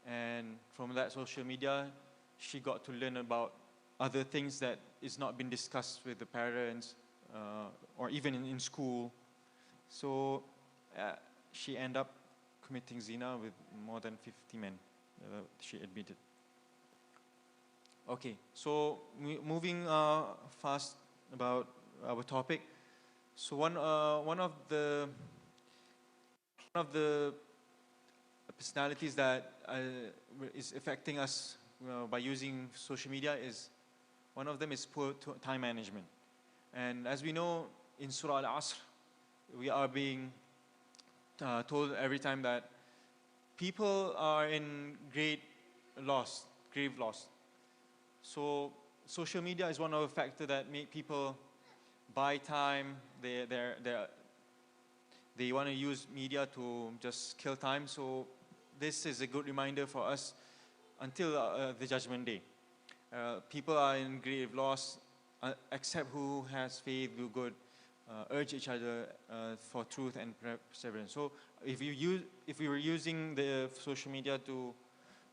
And from that social media, she got to learn about other things that is not been discussed with the parents or even in school. So she ended up committing zina with more than 50 men, she admitted. Okay, so moving fast about our topic. So one of the personalities that is affecting us by using social media is, one of them is poor time management. And as we know, in Surah Al-Asr, we are being told every time that people are in grave loss. So social media is one of the factors that make people buy time. They want to use media to just kill time. So this is a good reminder for us until the judgment day. People are in grave loss, except who has faith, do good, urge each other for truth and perseverance. So if we were using the social media to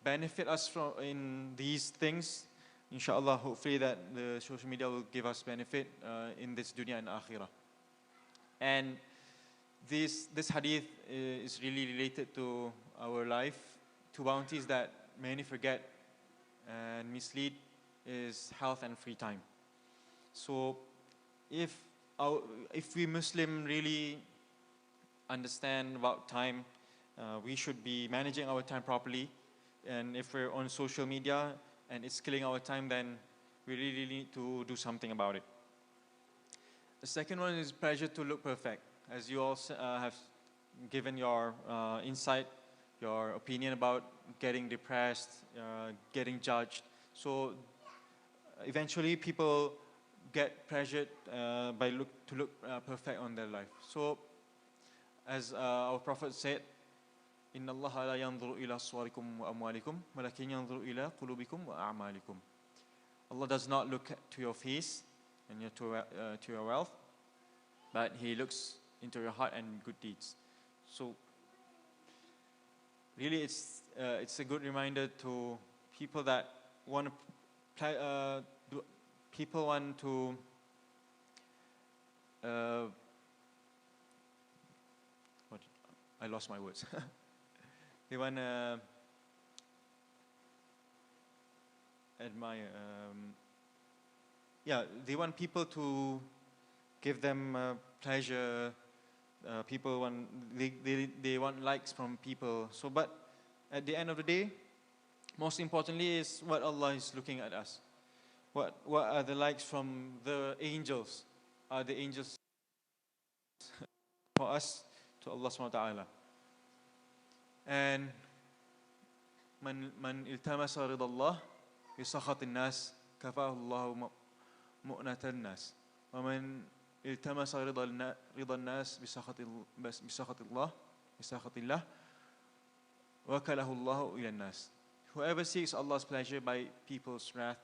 benefit us from in these things, inshallah, hopefully that the social media will give us benefit in this dunya and akhirah. And this hadith is really related to our life. Two bounties that many forget and mislead is health and free time. So if we Muslim really understand about time, we should be managing our time properly. And if we're on social media and it's killing our time, then we really need to do something about it. The second one is pressure to look perfect. As you all have given your insight, your opinion about getting depressed, getting judged. So eventually people get pressured to look perfect on their life. So as our Prophet said, إن الله لا ينظر إلى صوركم وأموالكم ولكن ينظر إلى قلوبكم وأعمالكم. Allah does not look to your face and to your wealth, but He looks into your heart and good deeds. So really it's a good reminder to people that want to people want to I lost my words. They want to admire. They want people to give them pleasure. People want they want likes from people. So, but at the end of the day, most importantly is what Allah is looking at us. What are the likes from the angels? Are the angels for us to Allah subhanahu wa ta'ala? And من التمس رضا الله بسخط الناس كفاه الله مؤنة الناس ومن التمس رضا الناس بسخط الله وكله الله إلى الناس. Whoever seeks Allah's pleasure by people's wrath,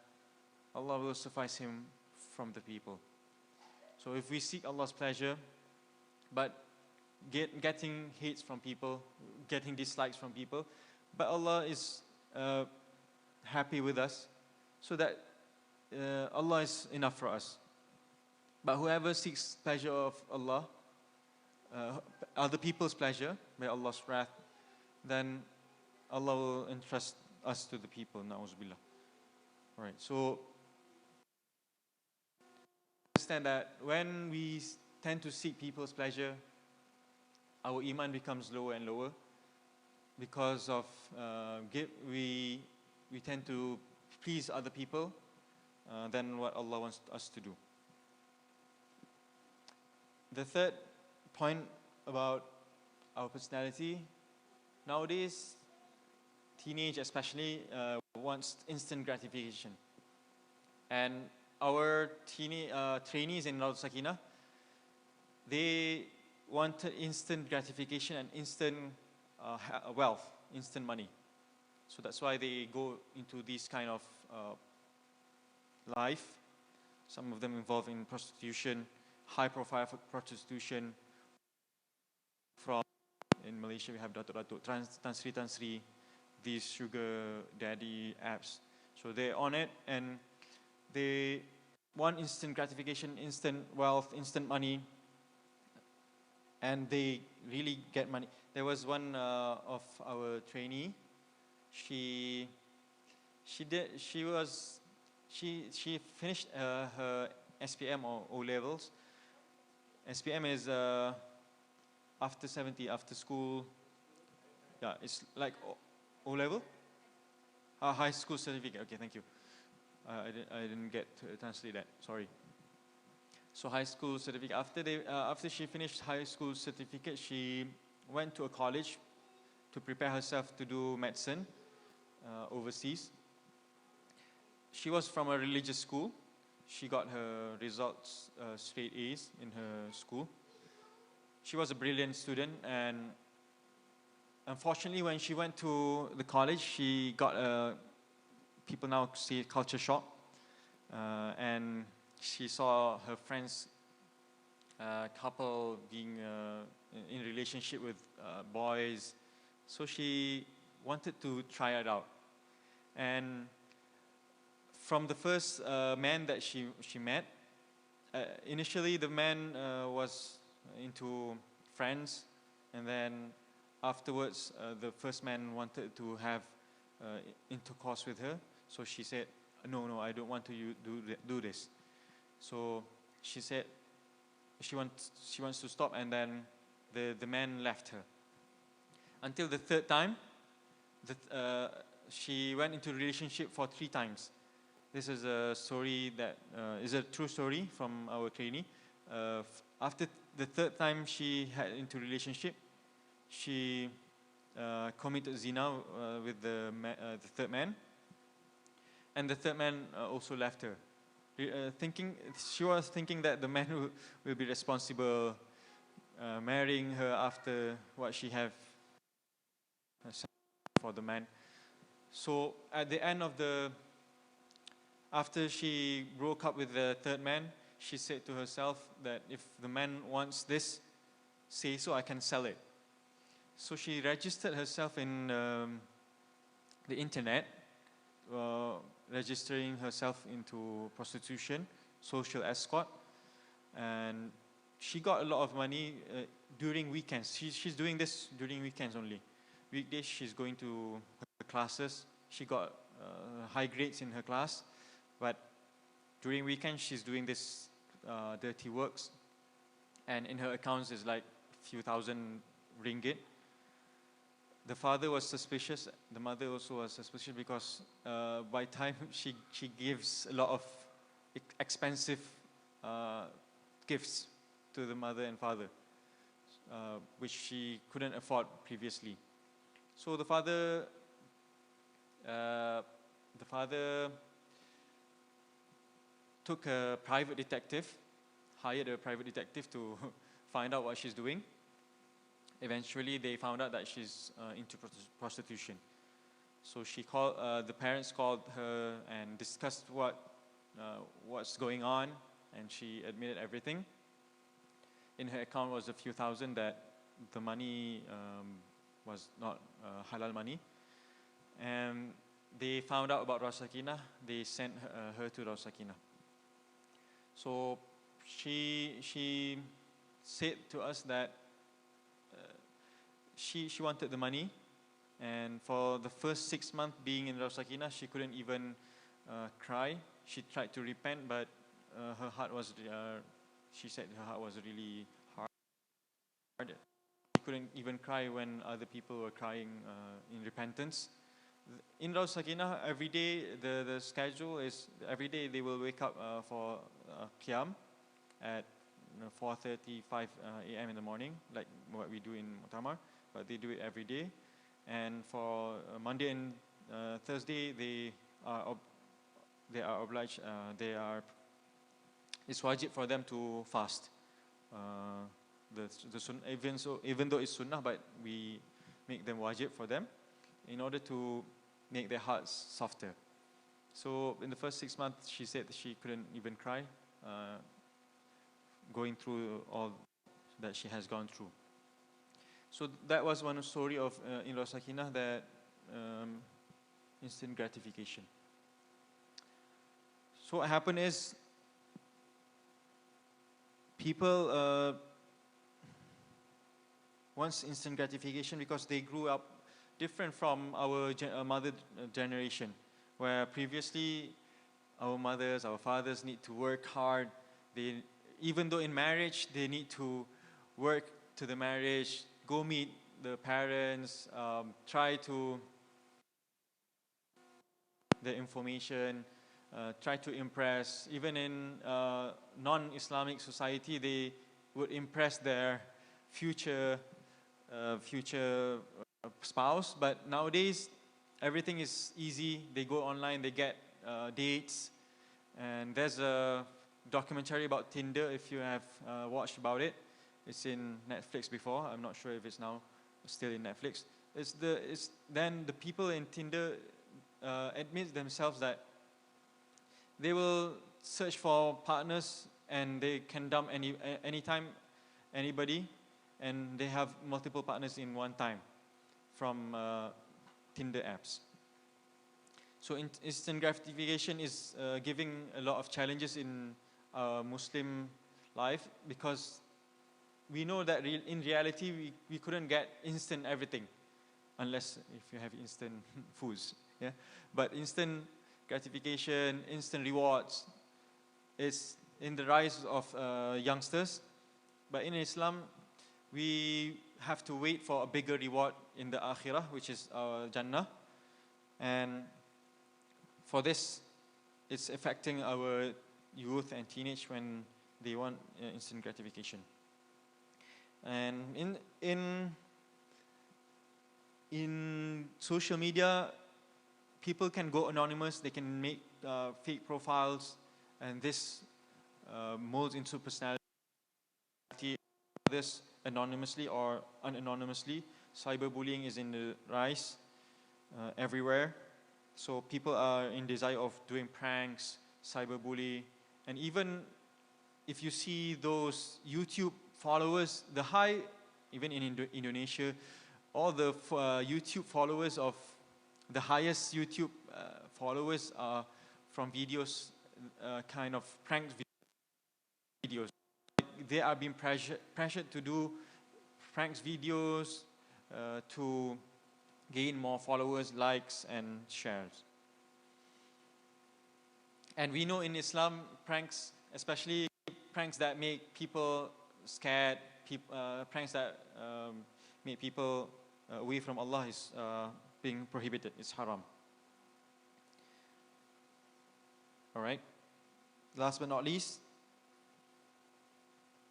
Allah will suffice him from the people. So if we seek Allah's pleasure, but getting hates from people, getting dislikes from people, but Allah is happy with us, so that Allah is enough for us. But whoever seeks pleasure of Allah, other people's pleasure by Allah's wrath, then Allah will entrust us to the people. Na'uzubillah. All right. So understand that when we tend to seek people's pleasure, our iman becomes lower and lower because of we tend to please other people than what Allah wants us to do. The third point about our personality, nowadays, teenage especially wants instant gratification. And our trainees in Raud Sakinah, they wanted instant gratification and instant wealth, instant money. So that's why they go into this kind of life. Some of them involved in prostitution, high profile prostitution. From in Malaysia, we have Datuk Tan Sri, these sugar daddy apps. So they're on it and they want instant gratification, instant wealth, instant money, and they really get money. There was one of our trainee. She finished her SPM or O levels. SPM is after 70, after school. Yeah, it's like O level. High school certificate. Okay, thank you. I didn't get to translate that. Sorry. So high school certificate. After she finished high school certificate, she went to a college to prepare herself to do medicine overseas. She was from a religious school. She got her results straight A's in her school. She was a brilliant student, and unfortunately, when she went to the college, she got a, people now say, culture shock. And she saw her friends couple being in relationship with boys. So she wanted to try it out. And from the first man that she met, initially the man was into friends, and then afterwards the first man wanted to have intercourse with her. So she said, no, I don't want to do this. So she said she wants to stop, and then the man left her. Until the third time, she went into a relationship for 3 times. This is a story that is a true story from our trainee. After the third time she had into relationship, she committed zina with the third man, and the third man also left her. She was thinking that the man will be responsible, marrying her after what she have for the man. So at the end of after she broke up with the third man, she said to herself that if the man wants this, say so, I can sell it. So she registered herself in the internet, registering herself into prostitution, social escort, and she got a lot of money during weekends. She's doing this during weekends only. Weekdays she's going to her classes. She got high grades in her class, but during weekends she's doing this dirty works, and in her accounts is like a few thousand ringgit. The father was suspicious. The mother also was suspicious because by time she gives a lot of expensive gifts to the mother and father, which she couldn't afford previously. So the father took a private detective, hired a private detective to find out what she's doing. Eventually, they found out that she's into prostitution. So the parents called her and discussed what's going on, and she admitted everything. In her account was a few thousand, that the money was not halal money. And they found out about Raud Sakinah. They sent her to Raud Sakinah. So she said to us that she wanted the money, and for the first 6 months being in Raw Sakina, she couldn't even cry. She tried to repent, but her heart was, she said her heart was really hard. She couldn't even cry when other people were crying in repentance. In Raw Sakina, every day, the schedule is, every day they will wake up for Qiyam at 4:30, 5 a.m. in the morning, like what we do in Muktamar, but they do it every day. And for Monday and Thursday, they are obliged, it's wajib for them to fast. Even though it's sunnah, but we make them wajib for them in order to make their hearts softer. So in the first 6 months, she said that she couldn't even cry, going through all that she has gone through. So that was one story of in Raw Sakina, that instant gratification. So what happened is, people wants instant gratification because they grew up different from our mother generation, where previously our mothers, our fathers need to work hard. They, even though in marriage, they need to work to the marriage, go meet the parents, try to the information, try to impress. Even in non-Islamic society, they would impress their future spouse. But nowadays, everything is easy. They go online, they get dates. And there's a documentary about Tinder, if you have watched about it. It's in Netflix before. I'm not sure if it's now still in Netflix. Then the people in Tinder admit themselves that they will search for partners and they can dump anytime anybody, and they have multiple partners in one time from Tinder apps. So instant gratification is giving a lot of challenges in Muslim life, because we know that in reality we couldn't get instant everything, unless if you have instant foods. Yeah? But instant gratification, instant rewards is in the rise of youngsters. But in Islam, we have to wait for a bigger reward in the akhirah, which is Jannah. And for this, it's affecting our youth and teenage when they want instant gratification. And in social media, people can go anonymous. They can make fake profiles, and this molds into personality. This anonymously or unanonymously. Cyberbullying is in the rise everywhere. So people are in desire of doing pranks, cyberbully, and even if you see those YouTube followers, the high, even in Indonesia, all the YouTube followers of the highest YouTube followers are from videos, kind of prank videos. They are being pressured to do pranks videos to gain more followers, likes, and shares. And we know in Islam, pranks, especially pranks that make people scared, pranks that make people away from Allah, is being prohibited. It's haram. All right. Last but not least,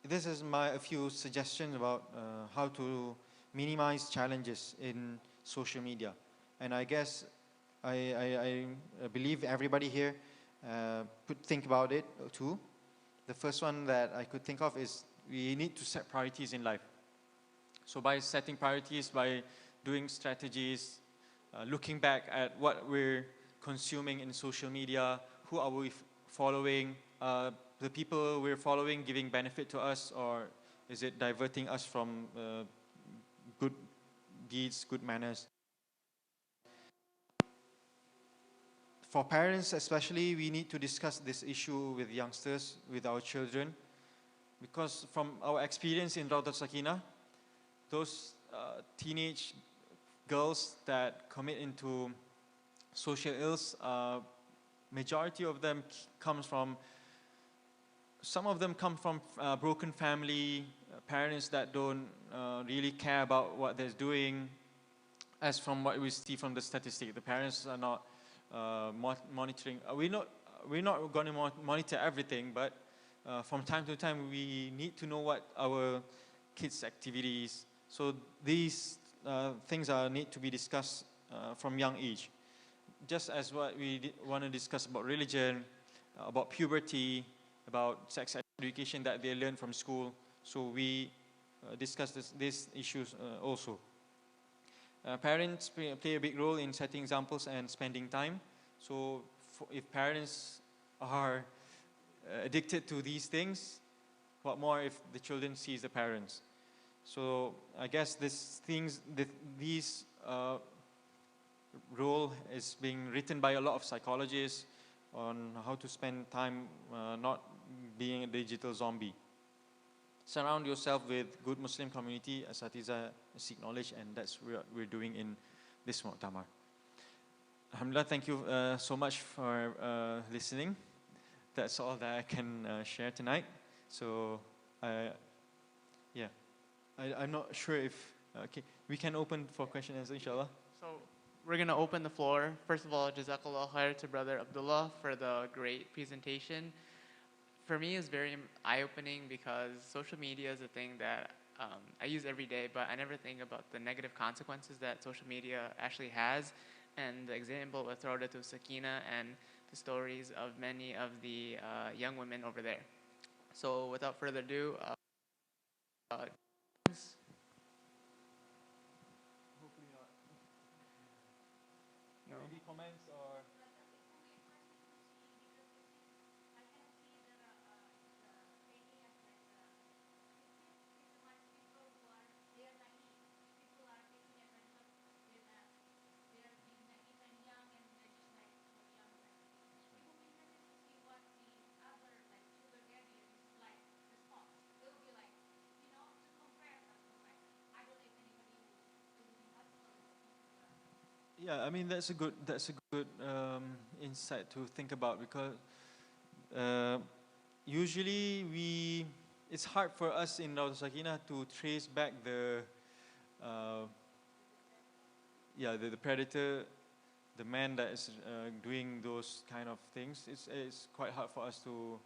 this is a few suggestions about how to minimize challenges in social media. And I guess I believe everybody here could think about it too. The first one that I could think of is we need to set priorities in life. So by setting priorities, by doing strategies, looking back at what we're consuming in social media, who are we following, the people we're following giving benefit to us, or is it diverting us from good deeds, good manners? For parents especially, we need to discuss this issue with youngsters, with our children, because from our experience in Rawdat Sakina, those teenage girls that commit into social ills, majority of them comes from, some of them come from broken family, parents that don't really care about what they're doing. As from what we see from the statistic, the parents are not monitoring. We're not going to monitor everything, but from time to time we need to know what our kids' activities. So these things need to be discussed from young age. Just as what we want to discuss about religion, about puberty, about sex education that they learn from school. So we discuss these issues also. Parents play a big role in setting examples and spending time. So if parents are addicted to these things, what more if the children sees the parents? So I guess these role is being written by a lot of psychologists on how to spend time not being a digital zombie. Surround yourself with good Muslim community, asatiza, seek knowledge, and that's what we're doing in this Muktamar. Alhamdulillah, thank you so much for listening. That's all that I can share tonight. So, yeah, I'm not sure if, okay, we can open for question and answer, inshallah. So we're going to open the floor. First of all, Jazakallah khair to Brother Abdullah for the great presentation. For me, it's very eye-opening because social media is a thing that I use every day, but I never think about the negative consequences that social media actually has. And the example with Rawdatul Sakina and the stories of many of the young women over there. So without further ado, no. Any comments or? Yeah, I mean that's a good insight to think about, because usually it's hard for us in Rawdatul Sakina to trace back the predator, the man that is doing those kind of things. It's quite hard for us to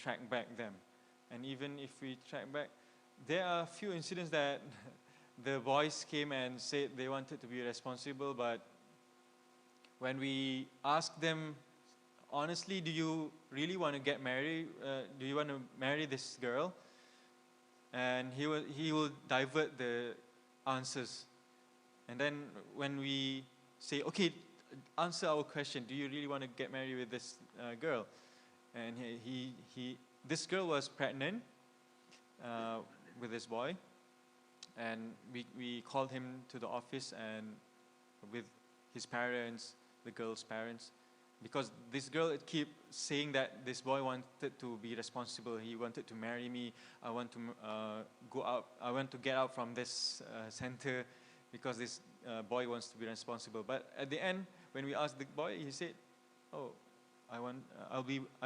track back them, and even if we track back, there are a few incidents that the boys came and said they wanted to be responsible, but when we asked them, honestly, do you really want to get married? Do you want to marry this girl? And he will divert the answers. And then when we say, okay, answer our question, do you really want to get married with this girl? And this girl was pregnant with this boy. And we called him to the office, and with his parents, the girl's parents, because this girl keep saying that this boy wanted to be responsible. He wanted to marry me. I want to go out. I want to get out from this center because this boy wants to be responsible. But at the end, when we asked the boy, he said, "Oh, I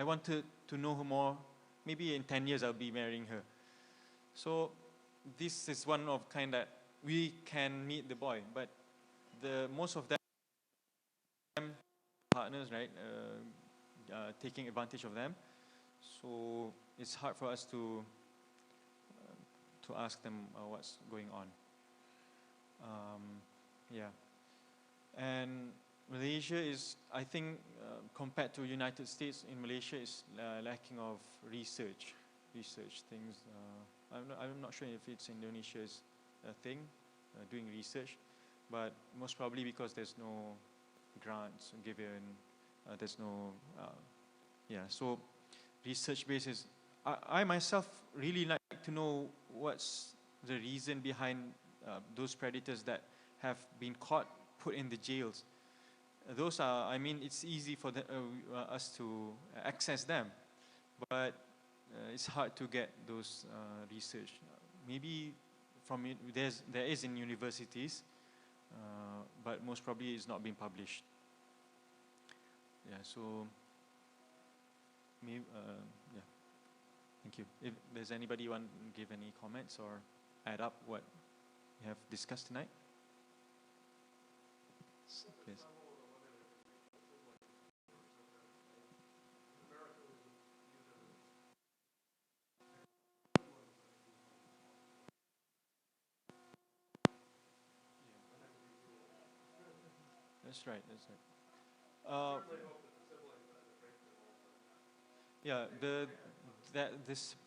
wanted to know her more. Maybe in 10 years I'll be marrying her." So this is one of kind that we can meet the boy, but most of them partners, right, taking advantage of them. So it's hard for us to ask them what's going on. Yeah, and Malaysia is, I think, compared to United States, in Malaysia is lacking of research things. I'm not sure if it's Indonesia's thing, doing research, but most probably because there's no grants given, there's no, so research basis. I myself really like to know what's the reason behind those predators that have been caught, put in the jails. Those are, I mean, it's easy for us to access them, but it's hard to get those research. Maybe there is in universities, but most probably it's not being published. Yeah, so maybe, yeah, thank you. If there's anybody want to give any comments or add up what we have discussed tonight? Please. That's right. That's right. Yeah, this